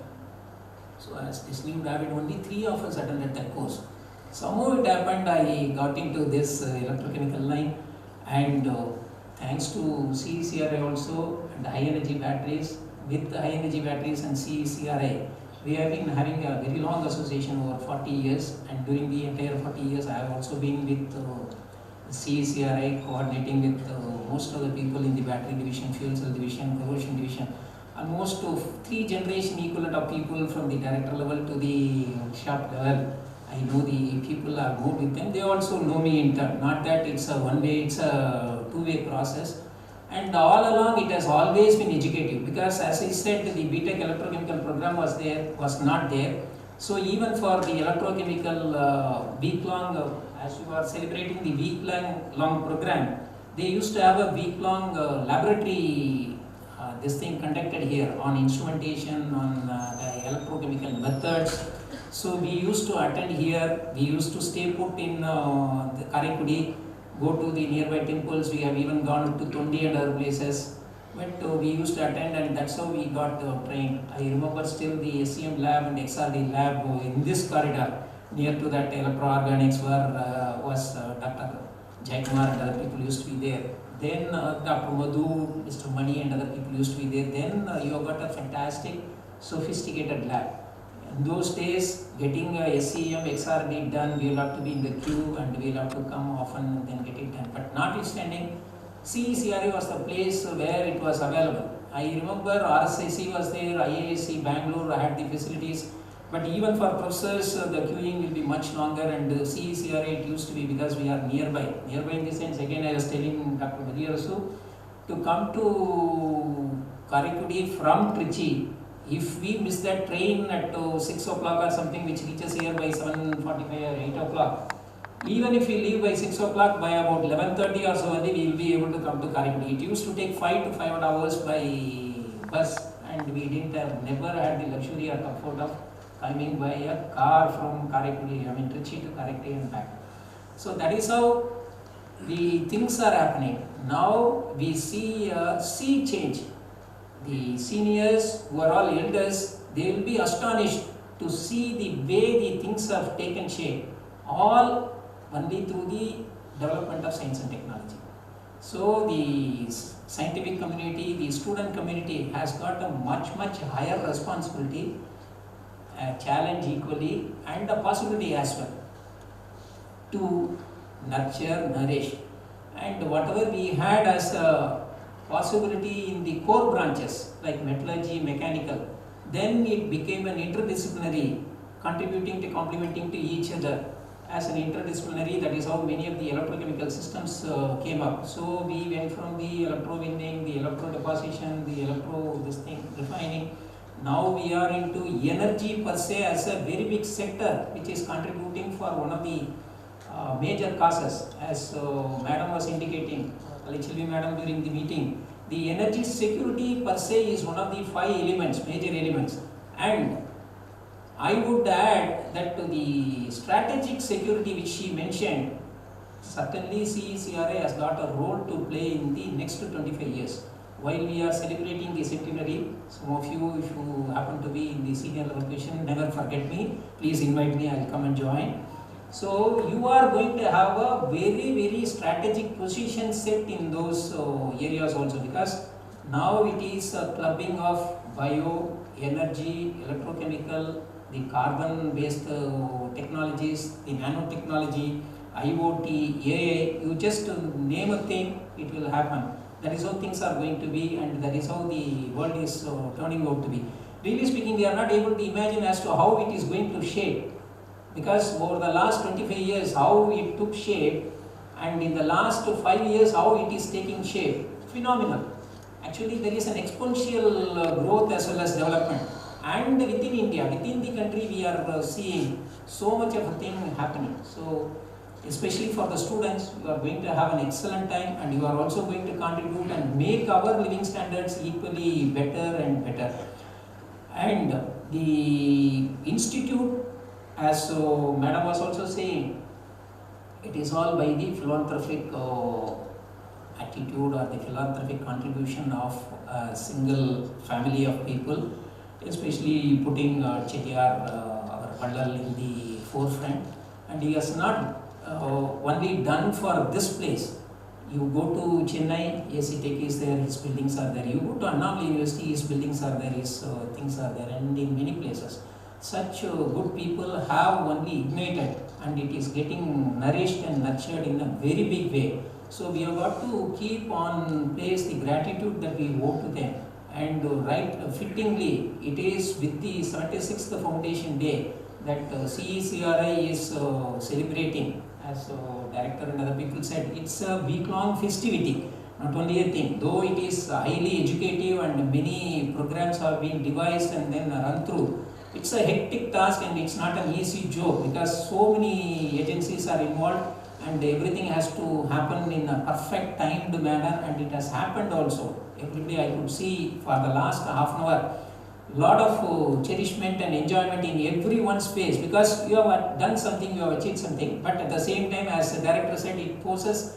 So as distinguished David, only 3 of us attended that course. Somehow it happened, I got into this electrochemical line, and thanks to CSIR also and high energy batteries, with the high energy batteries and CSIR, we have been having a very long association over 40 years, and during the entire 40 years I have also been with CSIR, coordinating with most of the people in the battery division, fuel cell division, corrosion division. Almost 3 generation equivalent of people from the director level to the shop level. I know the people are good with them. They also know me in turn. Not that it's a one-way, it's a two-way process. And all along it has always been educative, because as I said, the BTech electrochemical program was not there. So even for the electrochemical week-long, as you are celebrating the week-long program, they used to have a week-long laboratory this thing conducted here on instrumentation, on the electrochemical methods. So we used to attend here, we used to stay put in the Karaikudi, go to the nearby temples. We have even gone to Tondi and other places. But we used to attend, and that's how we got trained. I remember still the SCM lab and XRD lab in this corridor. Near to that electroorganics was Dr. Jaikumar and other people used to be there. Then Dr. Madhu, Mr. Mani and other people used to be there. Then you have got a fantastic, sophisticated lab. In those days, getting SCM, XRD done, we will have to be in the queue and we will have to come often and then get it done. But notwithstanding, CSIR was the place where it was available. I remember RSIC was there, IASC, Bangalore had the facilities. But even for professors, the queuing will be much longer, and CSIR it used to be because we are nearby. Nearby in the sense, again I was telling Dr. Valedictory, to come to Karaikudi from Trichy, if we miss that train at 6 o'clock or something, which reaches here by 7:45 or 8 o'clock, even if we leave by 6 o'clock, by about 11:30 or so only we will be able to come to Karaikudi. It used to take 5 to 5 hours by bus, and we never had the luxury or comfort of coming by a car from Karaikudi, Trichy to Karaikudi and back. So that is how the things are happening. Now we see a sea change. The seniors who are all elders, they will be astonished to see the way the things have taken shape, all only through the development of science and technology. So the scientific community, the student community has got a much higher responsibility, a challenge equally, and a possibility as well to nurture, nourish, and whatever we had as a possibility in the core branches like metallurgy, mechanical, then it became an interdisciplinary, contributing to complementing to each other as an interdisciplinary. That is how many of the electrochemical systems came up. So we went from the electrowinning, the electro deposition, the refining. Now we are into energy per se as a very big sector, which is contributing for one of the major causes, as Madam was indicating, Alichilvi Madam during the meeting. The energy security per se is one of the 5 elements, major elements, and I would add that to the strategic security which she mentioned, certainly CSIR has got a role to play in the next 25 years. While we are celebrating the centenary, some of you, if you happen to be in the senior level position, never forget me, please invite me, I will come and join. So you are going to have a very strategic position set in those areas also, because now it is a clubbing of bio, energy, electrochemical, the carbon based technologies, the nanotechnology, IoT, AI, you just name a thing, it will happen. That is how things are going to be, and that is how the world is turning out to be. Really speaking, we are not able to imagine as to how it is going to shape, because over the last 25 years how it took shape, and in the last 5 years how it is taking shape, phenomenal. Actually there is an exponential growth as well as development, and within India, within the country, we are seeing so much of a thing happening. So especially for the students, you are going to have an excellent time, and you are also going to contribute and make our living standards equally better and better. And The institute, as Madam was also saying, it is all by the philanthropic attitude or the philanthropic contribution of a single family of people, especially putting Chettiar, our Pallal, in the forefront. And he has not only done for this place. You go to Chennai, Tech is there, his buildings are there. You go to Annamalai University, his buildings are there, his things are there, and in many places. Such good people have only ignited, and it is getting nourished and nurtured in a very big way. So we have got to keep on place the gratitude that we owe to them. And right fittingly, it is with the 76th Foundation Day that CSIR-CECRI is celebrating. As director and other people said, it's a week-long festivity, not only a thing. Though it is highly educative and many programs are being devised and then run through, it's a hectic task and it's not an easy job because so many agencies are involved and everything has to happen in a perfect timed manner, and it has happened also. Every day I could see for the last half an hour lot of cherishment and enjoyment in everyone's face because you have done something, you have achieved something, but at the same time, as the director said, it poses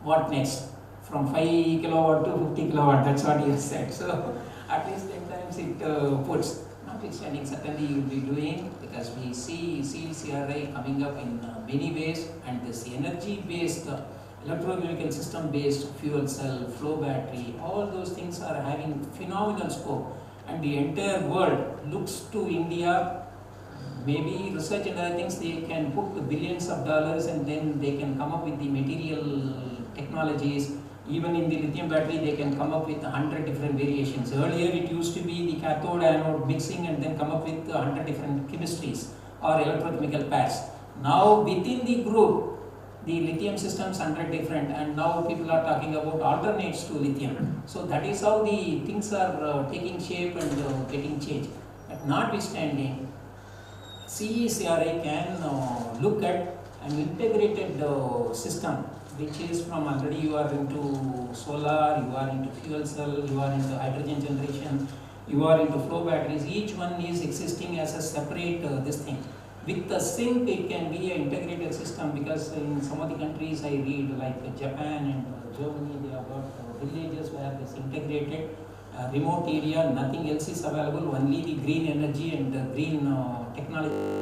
what next from 5 kilowatt to 50 kilowatt, that's what he has said. So at least 10 times it puts, notwithstanding certainly you will be doing, because we see CSIR coming up in many ways, and this energy based electrochemical system based fuel cell, flow battery, all those things are having phenomenal scope. And the entire world looks to India. Maybe research and other things, they can put billions of dollars and then they can come up with the material technologies. Even in the lithium battery, they can come up with 100 different variations. Earlier, it used to be the cathode anode mixing and then come up with 100 different chemistries or electrochemical pairs. Now, within the group, the lithium systems 100 different, and now people are talking about alternates to lithium. So that is how the things are taking shape and getting changed. But notwithstanding, CSIR can look at an integrated system, which is from already you are into solar, you are into fuel cell, you are into hydrogen generation, you are into flow batteries. Each one is existing as a separate this thing. With the sync, it can be an integrated system, because in some of the countries I read, like Japan and Germany, they have got villages where this integrated remote area, nothing else is available, only the green energy and the green technology.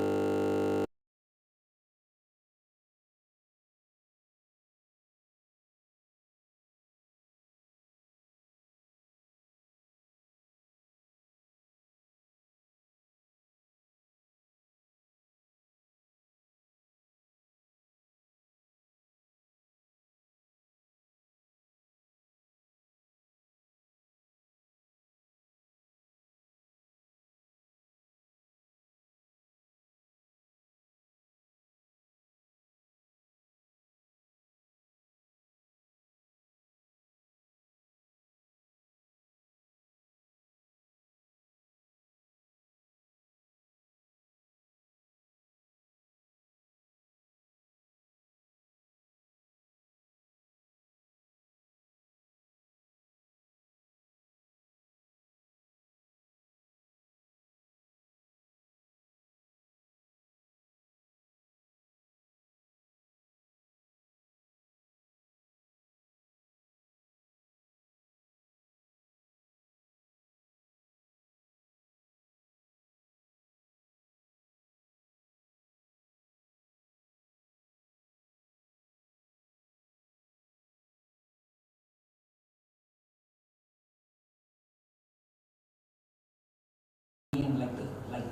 Like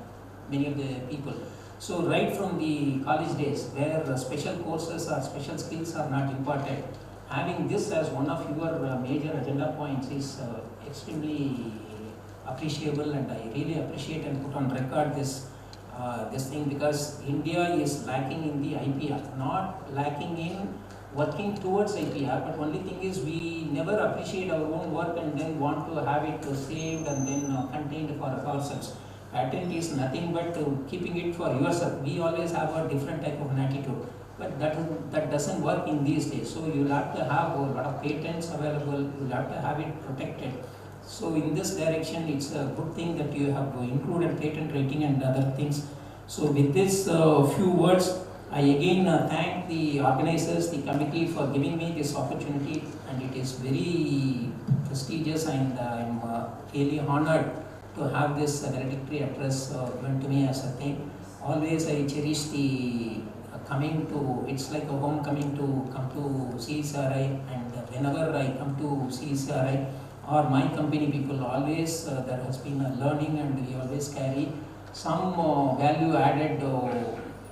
many of the people. So right from the college days, where special courses or special skills are not imparted, having this as one of your major agenda points is extremely appreciable, and I really appreciate and put on record this thing, because India is lacking in the IPR, not lacking in working towards IPR, but only thing is we never appreciate our own work and then want to have it saved and then contained for ourselves. Patent is nothing but keeping it for yourself. We always have a different type of an attitude, but that doesn't work in these days. So you'll have to have a lot of patents available, you'll have to have it protected. So in this direction, it's a good thing that you have included patent rating and other things. So with this few words, I again thank the organizers, the committee for giving me this opportunity, and it is very prestigious, and I'm really honored to have this valedictory address given to me as a thing. Always I cherish the coming to, it's like a homecoming to come to CSIR, and whenever I come to CSIR or my company people, always there has been a learning, and we always carry some value added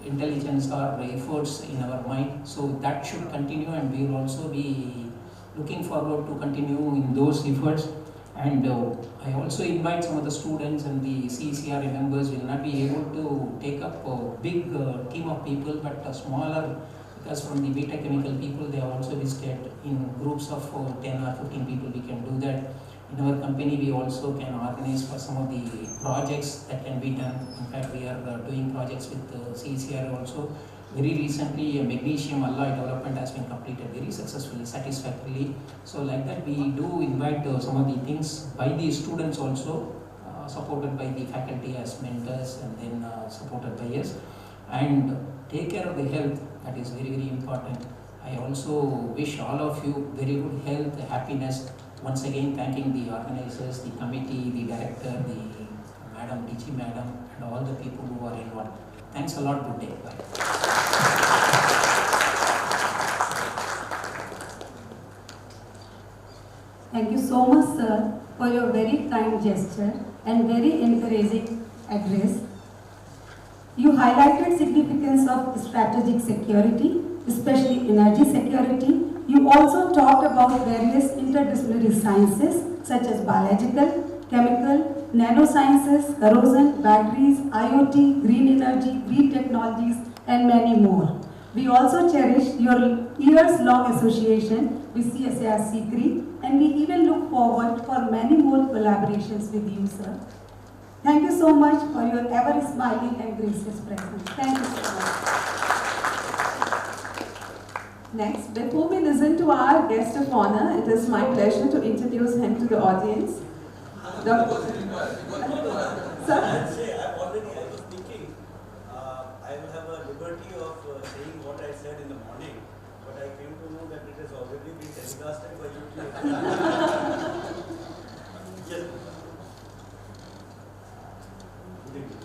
intelligence or efforts in our mind. So that should continue, and we will also be looking forward to continue in those efforts. And I also invite some of the students and the CSIR members. Will not be able to take up a big team of people, but a smaller, because from the beta chemical people, they have also visited in groups of 10 or 15 people. We can do that. In our company, we also can organize for some of the projects that can be done. In fact, we are doing projects with CSIR also. Very recently, a magnesium alloy development has been completed very successfully, satisfactorily. So like that, we do invite some of the things by the students also, supported by the faculty as mentors, and then supported by us. And take care of the health, that is very, very important. I also wish all of you very good health, happiness. Once again, thanking the organizers, the committee, the director, the madam, DG madam, and all the people who are involved. Thanks a lot. Good day. Bye. Thank you so much, sir, for your very kind gesture and very encouraging address. You highlighted significance of strategic security, especially energy security. You also talked about various interdisciplinary sciences such as biological, chemical, nanosciences, corrosion, batteries, IoT, green energy, green technologies, and many more. We also cherish your years-long association with CSIR-CECRI, and we even look forward for many more collaborations with you, sir. Thank you so much for your ever-smiling and gracious presence. Thank you so much. Next, before we listen to our guest of honor, it is my pleasure to introduce him to the audience. I was thinking, I will have a liberty of saying what I said in the morning, but I came to know that it has already been telecasted by YouTube. Yes. Good evening.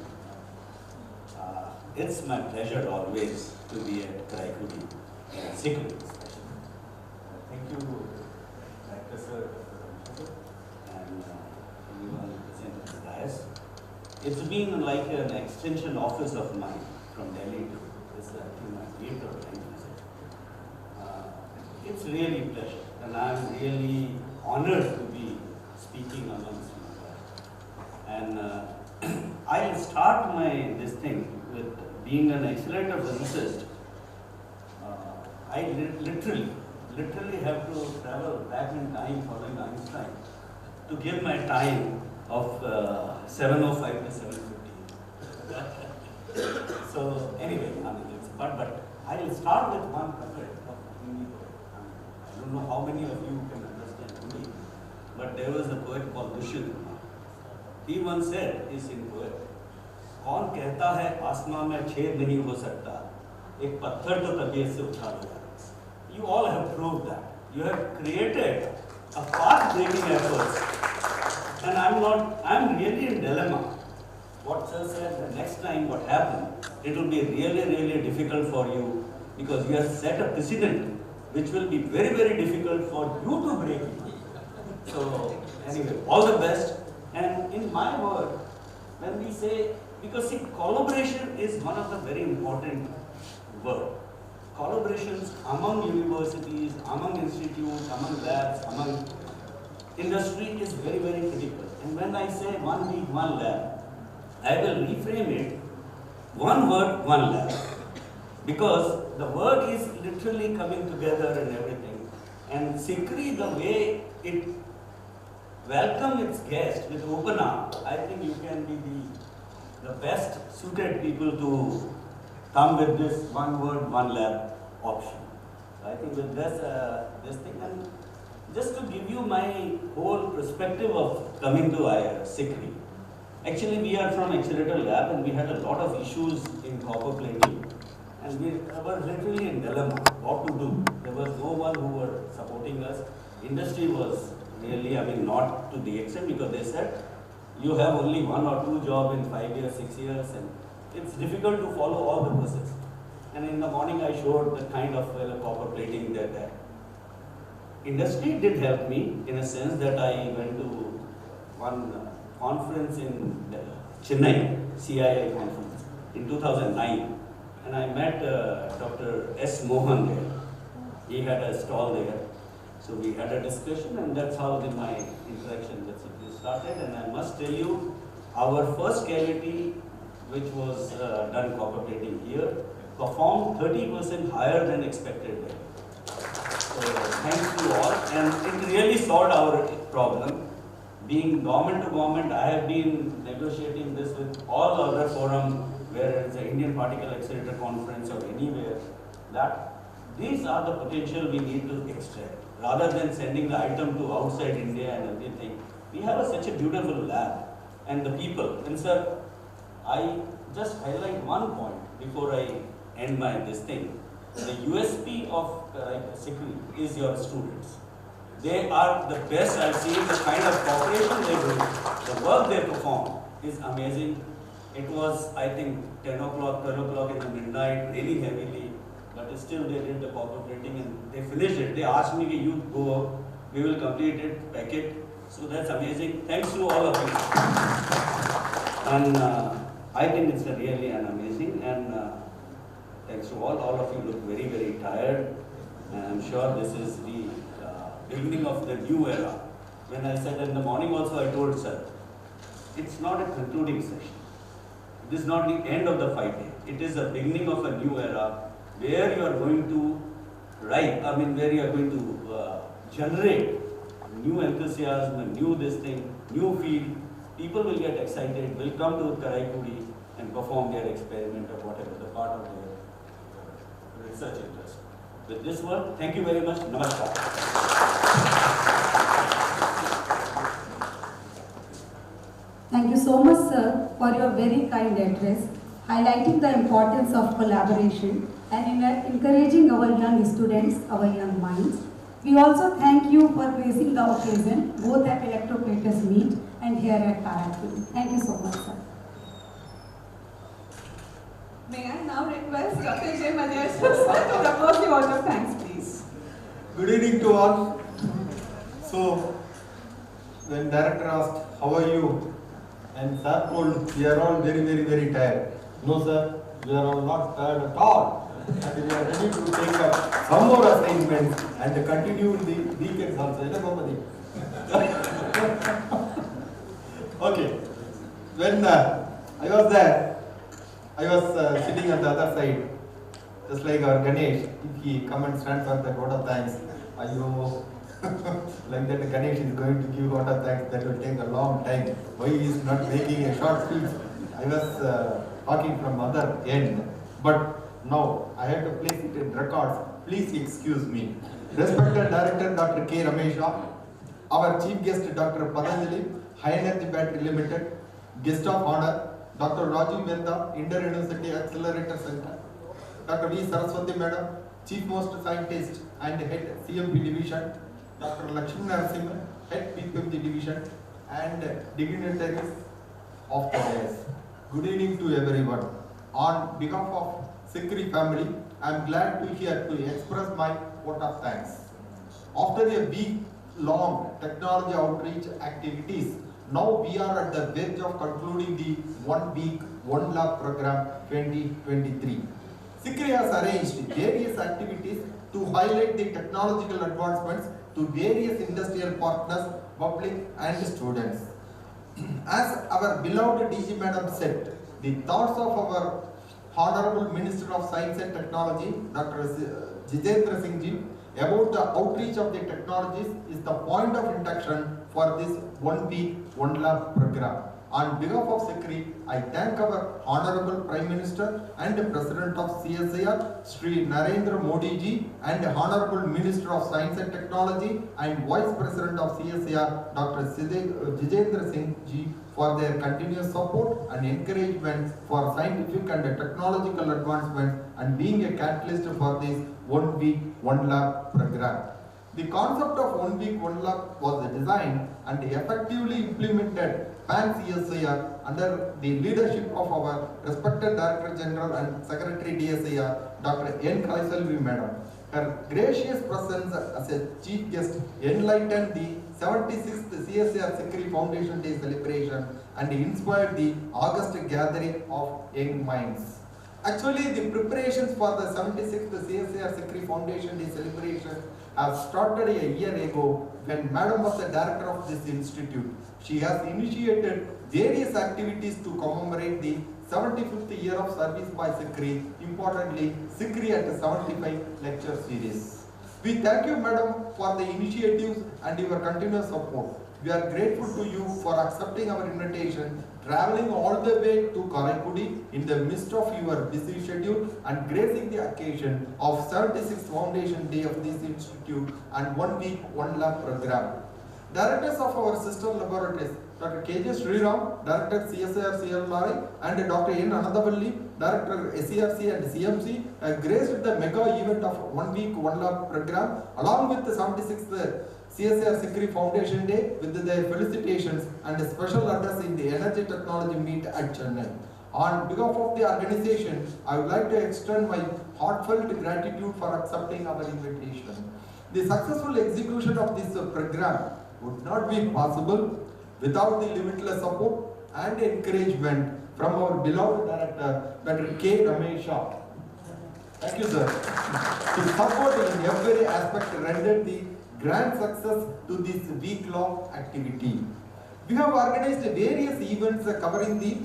It's my pleasure always to be at Raikudi, CECRI. Thank you, Director Sir, and everyone present at the dais. It's been like an extension office of mine from Delhi to this, I think, my theatre visit. It's really a pleasure, and I'm really honored to be speaking amongst you. And I'll start this thing with being an accelerator physicist. I literally have to travel back in time following Einstein to give my time of 7:05 to 7:15. So anyway, I mean, it's but I will start with one couplet of Hindi poet. I don't know how many of you can understand Hindi, but there was a poet called Dushyant. He once said, is in poet, कौन कहता है आसमां में छेद नहीं हो सकता, एक पत्थर तो तबीयत से उछाल होगा. You all have proved that. You have created a path-breaking effort, and I'm really in dilemma. What sir said, the next time what happened, it will be really, really difficult for you, because you have set a precedent which will be very, very difficult for you to break it. So anyway, all the best. And in my word, when we say, because see, collaboration is one of the very important words. Collaborations among universities, among institutes, among labs, among industry is very, very critical. And when I say one week, one lab, I will reframe it, one word, one lab. Because the work is literally coming together and everything. And CECRI, the way it welcomes its guests with open arms, I think you can be the best suited people to come with this one word, one lab option. So I think with this thing, and just to give you my whole perspective of coming to CSIR-CECRI. Actually, we are from Accelerator Lab and we had a lot of issues in copper plating. And we were literally in dilemma, what to do. There was no one who were supporting us. Industry was really, not to the extent, because they said, you have only 1 or 2 jobs in 5 years, 6 years, and it's difficult to follow all the process. And in the morning I showed the kind of copper plating that industry did help me in a sense that I went to one conference in Chennai, CII conference in 2009, and I met Dr. S. Mohan there. He had a stall there. So we had a discussion, and that's how my interaction with CSIR started. And I must tell you, our first cavity, which was done copper plating here, performed 30% higher than expected there. So thanks to all, and it really solved our problem. Being government to government, I have been negotiating this with all other forums, where it's an Indian Particle Accelerator Conference or anywhere, that these are the potential we need to extract. Rather than sending the item to outside India and everything, we have such a beautiful lab and the people. And sir, I just highlight one point before I end this thing. The USP of CSIR is your students. They are the best I've seen. The kind of cooperation they do, the work they perform is amazing. It was, I think, 10 o'clock, 12 o'clock in the midnight, raining heavily, but still they did the copper plating and they finished it. They asked me, you go up, we will complete it, pack it. So that's amazing. Thanks to all of you. And I think it's really an amazing, and thanks to all of you look very, very tired. And I'm sure this is the beginning of the new era. When I said in the morning also, I told sir, it's not a concluding session. This is not the end of the fight day. It is the beginning of a new era where you are going to where you are going to generate new enthusiasm, new this thing, new field. People will get excited, will come to Karaikudi and perform their experiment or whatever, the part of their research interest. With this word, thank you very much. Namaskar. Thank you so much, sir, for your very kind address, highlighting the importance of collaboration and encouraging our young students, our young minds. We also thank you for gracing the occasion, both at Electroplaters Meet and here at Karaikudi. Thank you so much, sir. May I now request Dr. J. Madhyas to propose the vote of thanks, please. Good evening to all. So, when director asked, how are you? And sir told, we are all very, very, very tired. No sir, we are all not tired at all. And we are ready to take up some more assignments and continue in the weekends also. Okay. When I was there, I was sitting on the other side, just like our Ganesh. If he come and stand for the vote of thanks, like that Ganesh is going to give vote of thanks, that will take a long time. Why he is not making a short speech? I was talking from other end, but now I have to place it in records. Please excuse me. Respected Director Dr. K. Ramesha, our Chief Guest Dr. Patanjali, High Energy Battery Limited, Guest of Honor, Dr. Rajiv Mehta, Inter-University Accelerator Center, Dr. V. Saraswati Madam, Chief Most Scientist and Head CMP Division, Dr. Lakshmi Narasimha, Head PPMG Division, and dignitaries of the dais. Good evening to everyone. On behalf of CSIR family, I am glad to here to express my vote of thanks. After a week-long technology outreach activities, now we are at the verge of concluding the 1 week, 1 lab program 2023. CSIR has arranged various activities to highlight the technological advancements to various industrial partners, public and students. As our beloved DG Madam said, the thoughts of our Honorable Minister of Science and Technology, Dr. Jitendra Singh Ji, about the outreach of the technologies is the point of induction for this 1 week, 1 lab program. On behalf of CECRI, I thank our Honorable Prime Minister and President of CSIR, Sri Narendra Modi ji, and Honorable Minister of Science and Technology and Vice President of CSIR, Dr. Jitendra Singh ji, for their continuous support and encouragement for scientific and technological advancements and being a catalyst for this 1 week, 1 lab program. The concept of 1 week, 1 lab was designed and effectively implemented pan-CSIR under the leadership of our respected Director General and Secretary DSIR, Dr. N. Kaisalvi Madam. Her gracious presence as a chief guest enlightened the 76th CSIR-CECRI Foundation Day celebration and inspired the August gathering of young minds. Actually, the preparations for the 76th CSIR-CECRI Foundation Day celebration have started a year ago when Madam was the director of this institute. She has initiated various activities to commemorate the 75th year of service by CECRI, importantly CECRI at 75 lecture series. We thank you, Madam, for the initiatives and your continuous support. We are grateful to you for accepting our invitation, traveling all the way to Karaikudi in the midst of your busy schedule and gracing the occasion of 76th Foundation Day of this institute and 1 week, 1 lab program. Directors of our sister laboratories, Dr. K.J. Sriram, Director CSIR-CECRI, and Dr. N. Anandavalli, Director SERC and CMC, graced the mega event of 1 week, 1 lab program along with the 76th CSIR-CECRI Foundation Day with their felicitations and a special address in the Energy Technology Meet at Chennai. On behalf of the organization, I would like to extend my heartfelt gratitude for accepting our invitation. The successful execution of this program would not be possible without the limitless support and encouragement from our beloved director, Dr. K. Ramesha. Thank you, sir. His support in every aspect rendered the grand success to this week-long activity. We have organized various events covering the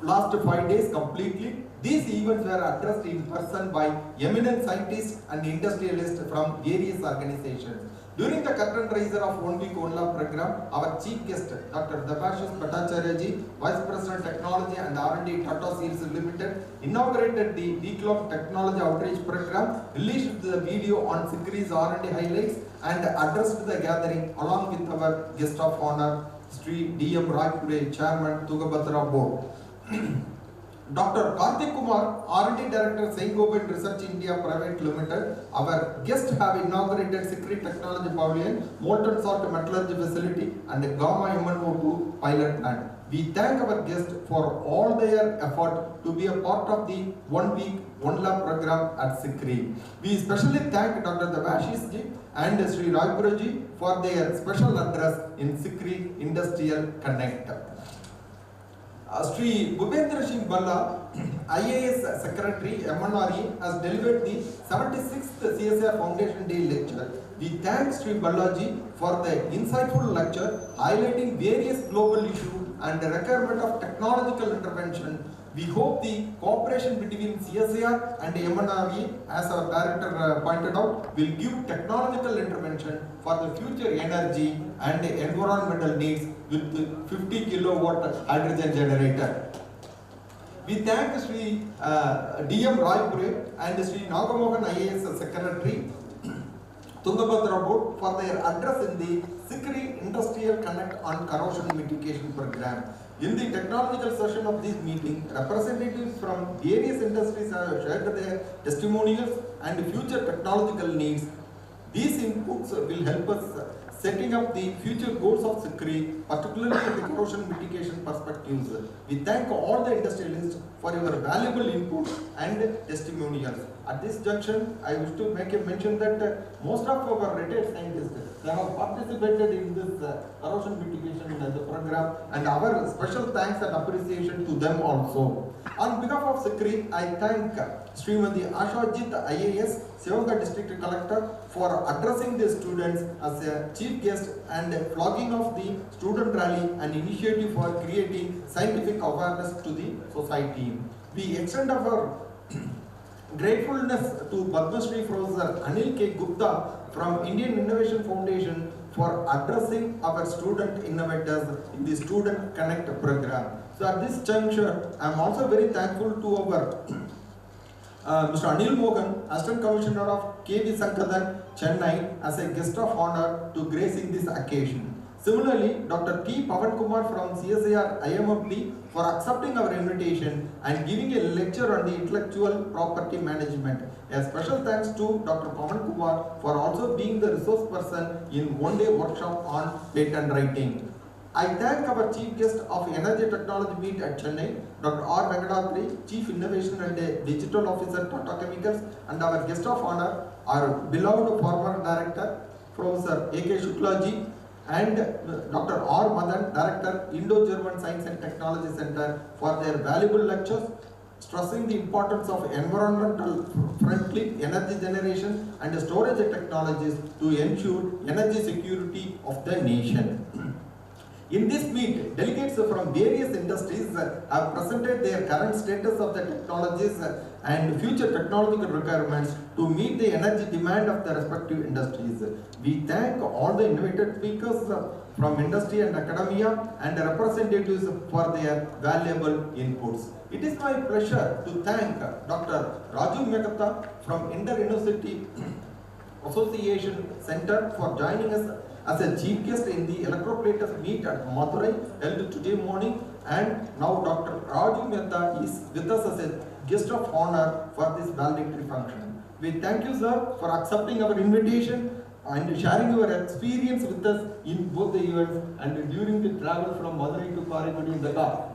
last 5 days completely. These events were addressed in person by eminent scientists and industrialists from various organizations. During the curtain raiser of 1 week, 1 lab program, our chief guest, Dr. Debashis Bhattacharya, Vice President Technology and R&D Tata Seals Limited, inaugurated the week-long technology outreach program, released the video on CECRI's R&D highlights, and addressed the gathering along with our guest of honor, Sri D.M. Raipure, Chairman, Tugabhadra Board. Dr. Karthik Kumar, R&D Director, Saint Gobain Research India Private Limited, our guests have inaugurated CECRI Technology Pavilion, Molten Salt Metallurgy Facility and Gamma MnO2 Pilot Plant. We thank our guests for all their effort to be a part of the 1 week, 1 lab program at CECRI. We especially thank Dr. Devashis ji and Sri Raipura ji for their special address in CECRI Industrial Connect. Sri Bhupendra Singh Balla, IAS Secretary, MNRE, has delivered the 76th CSIR Foundation Day lecture. We thank Sri Ballaji for the insightful lecture highlighting various global issues and the requirement of technological intervention. We hope the cooperation between CSIR and MNRE, as our director pointed out, will give technological intervention for the future energy and environmental needs with 50 kilowatt hydrogen generator. We thank Sri D.M. Raipure and Sri Nagamohan IAS Secretary, Tungabhadra Board, for their address in the CECRI Industrial Connect on Corrosion Mitigation Program. In the technological session of this meeting, representatives from various industries have shared their testimonials and future technological needs. These inputs will help us setting up the future goals of CECRI, particularly from the corrosion mitigation perspectives. We thank all the industrialists for your valuable input and testimonials. At this junction, I wish to make a mention that most of our retired scientists they have participated in this corrosion mitigation program, and our special thanks and appreciation to them also. On behalf of CECRI, I thank Srimati Ashajit IAS, Sivaganga District Collector, for addressing the students as a chief guest and flogging of the student rally and initiative for creating scientific awareness to the society. We extend our gratefulness to Padma Shri Professor Anil K. Gupta from Indian Innovation Foundation for addressing our student innovators in the Student Connect program. So at this juncture, I am also very thankful to our Mr. Anil Mohan, Assistant Commissioner of KV Sankadan, Chennai, as a guest of honor to gracing this occasion. Similarly, Dr. T. Pavan Kumar from CSIR-IMFD for accepting our invitation and giving a lecture on the intellectual property management. A special thanks to Dr. Pavan Kumar for also being the resource person in one-day workshop on patent writing. I thank our Chief Guest of Energy Technology Meet at Chennai, Dr. R. Venkatathri, Chief Innovation and Digital Officer, Tata Chemicals, and our guest of honor, our beloved former Director, Professor A.K. Shuklaji, and Dr. R. Madan, Director, Indo-German Science and Technology Center, for their valuable lectures, stressing the importance of environmental friendly energy generation and storage technologies to ensure energy security of the nation. In this meet, delegates from various industries have presented their current status of the technologies and future technological requirements to meet the energy demand of the respective industries. We thank all the invited speakers from industry and academia and representatives for their valuable inputs. It is my pleasure to thank Dr. Raju Mekata from Inter-University Association Center for joining us as a chief guest in the Electroplaters meet at Madurai held today morning, and now Dr. Raju Mehta is with us as a guest of honor for this valedictory function. We thank you, sir, for accepting our invitation and sharing your experience with us in both the events and during the travel from Madurai to Karikudi in the car.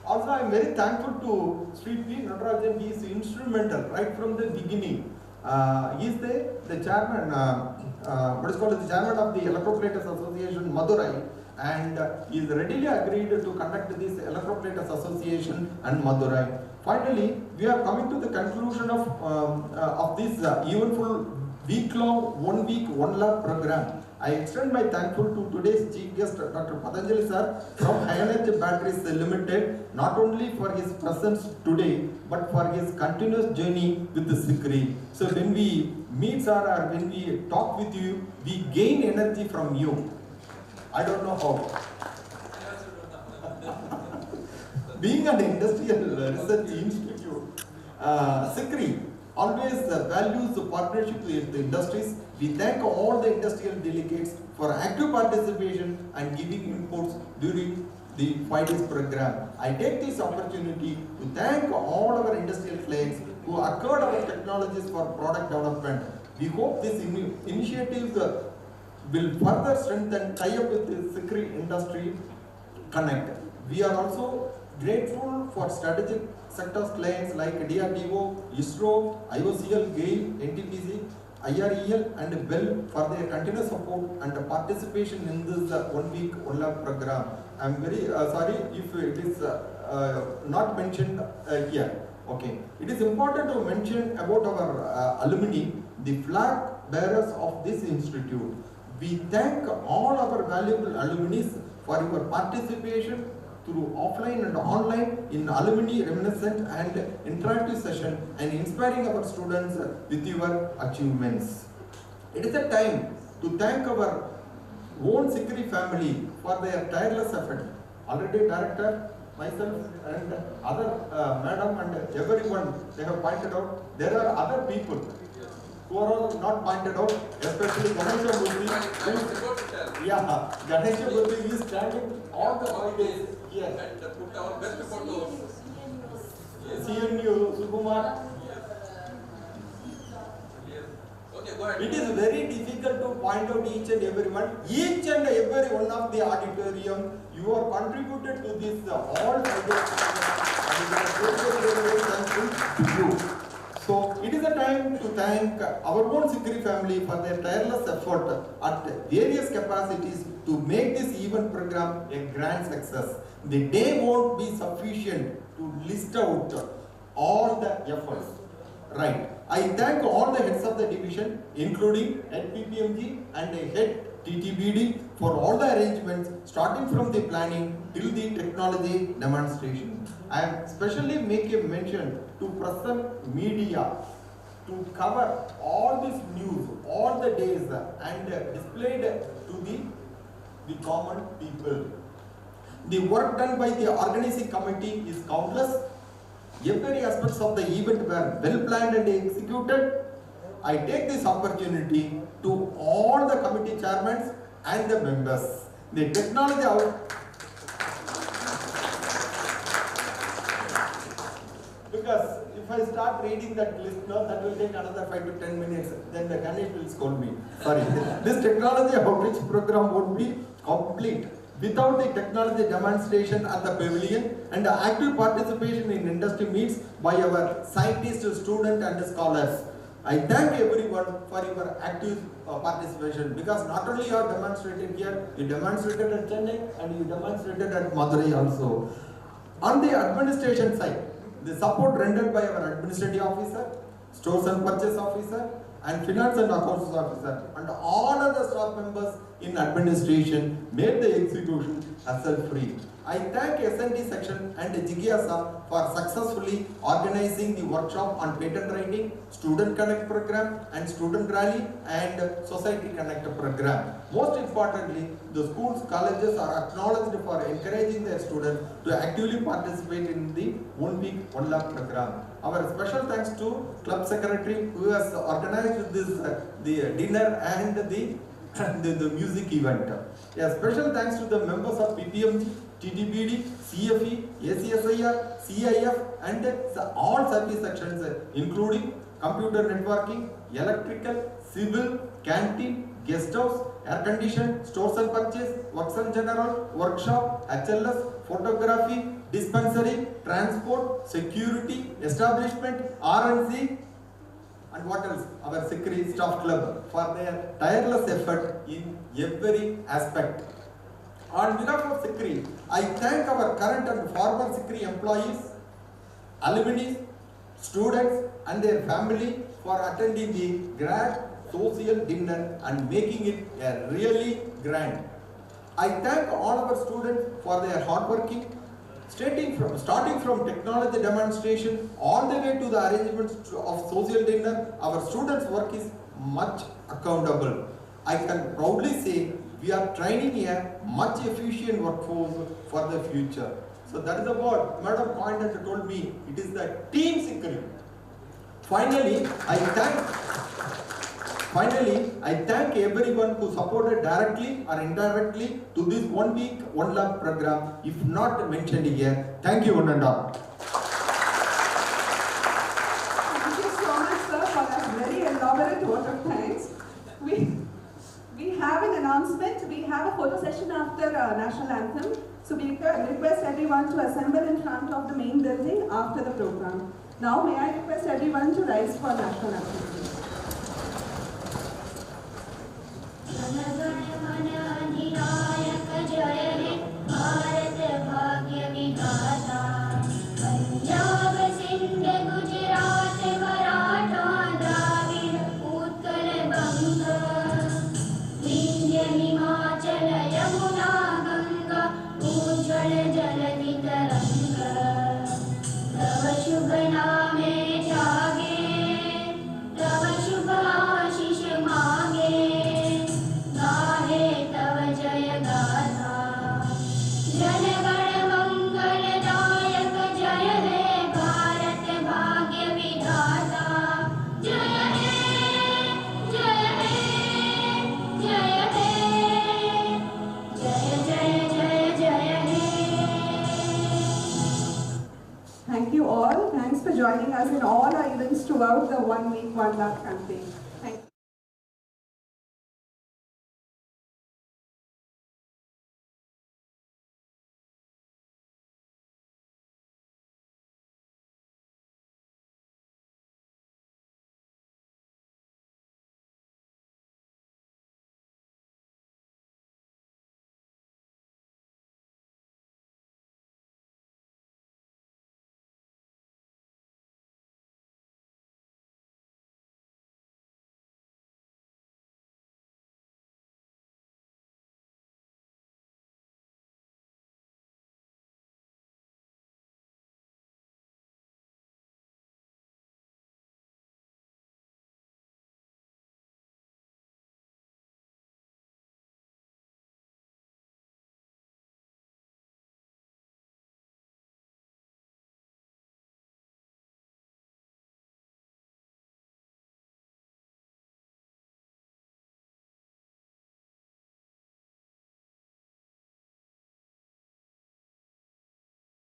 Also, I am very thankful to Sri P. Natarajan. He is instrumental right from the beginning. He is the chairman, the chairman of the Electroplaters Association Madurai, and he is readily agreed to conduct this Electroplaters Association and Madurai. Finally, we are coming to the conclusion of this eventful week-long, 1 week, 1 lab program. I extend my thankful to today's chief guest, Dr. Patanjali sir from High-Energy Batteries Limited, not only for his presence today, but for his continuous journey with the CECRI. So when we meet sir or when we talk with you, we gain energy from you. I don't know how. Being an industrial research institute, CECRI always values the partnership with the industries. We thank all the industrial delegates for active participation and giving inputs during the 5 days program. I take this opportunity to thank all our industrial clients who acquired our technologies for product development. We hope this initiatives will further strengthen tie-up with the CECRI Industry Connect. We are also grateful for strategic sectors clients like DRDO, ISRO, IOCL, GAIL, NTPC, IREL and BEL for their continuous support and participation in this 1 week, 1 lab program. I am very sorry if it is not mentioned here. Okay. It is important to mention about our alumni, the flag bearers of this institute. We thank all our valuable alumni for your participation through offline and online in alumni reminiscent and interactive session and inspiring our students with your achievements. It is a time to thank our own CECRI family for their tireless effort. Already director, myself and other madam and everyone, they have pointed out there are other people who are all not pointed out, especially Ganesha Murthy. Yeah, Ganesha Murthy is standing all the holidays here. And put our best photos. CNU, Sukumar. Okay, go ahead. It is very difficult to point out each and everyone. Each and every one of the auditorium, you are contributed to this all projects. To you. So it is a time to thank our own CECRI family for their tireless effort at various capacities to make this event program a grand success. The day won't be sufficient to list out all the efforts. Right. I thank all the heads of the division, including head PPMG and head TTBD for all the arrangements, starting from the planning till the technology demonstration. I am specially make a mention to present media to cover all this news, all the days and displayed to the common people. The work done by the organizing committee is countless. Every aspects of the event were well planned and executed. I take this opportunity to all the committee chairmen and the members. The technology out. Because if I start reading that list now, that will take another 5 to 10 minutes. Then the Ganesh will scold me. Sorry. This technology outreach program won't be complete without the technology demonstration at the pavilion and the active participation in industry meets by our scientists, students and scholars. I thank everyone for your active participation, because not only you are demonstrated here, you demonstrated at Chennai and you demonstrated at Madurai also. On the administration side, the support rendered by our administrative officer, stores and purchase officer, and finance and accounts officer, and all other staff members in administration made the execution hassle-free. I thank SND section and Jigyasa for successfully organizing the workshop on patent writing, Student Connect program, and Student Rally and Society Connect program. Most importantly, the schools, colleges are acknowledged for encouraging their students to actively participate in the OneWeek, One Lab program. Our special thanks to Club Secretary who has organized this the dinner and the music event. A special thanks to the members of PPMG, TTBD, CFE, ACSIR, CIF and all service sections including computer networking, electrical, civil, canteen, guest house, air condition, stores and purchase, works and general, workshop, HLS, photography, dispensary, transport, security, establishment, R&C, and what else? Our CECRI staff club for their tireless effort in every aspect. On behalf of CECRI, I thank our current and former CECRI employees, alumni, students and their family for attending the grand social dinner and making it a really grand. I thank all our students for their hard working, starting from technology demonstration all the way to the arrangements of social dinner. Our students' work is much accountable. I can proudly say we are training a much efficient workforce for the future. So that is what Madam Coined and told me. It is the team CECRI. Finally, I thank everyone who supported directly or indirectly to this OneWeek, One Lab program, if not mentioned here. Thank you, one and all. Thank you so much, sir, for that very elaborate vote of thanks. We have an announcement. We have a photo session after National Anthem. So we request everyone to assemble in front of the main building after the program. Now, may I request everyone to rise for National Anthem. Thank you all. Thanks for joining us in all our events throughout the OneWeek, One Lab campaign.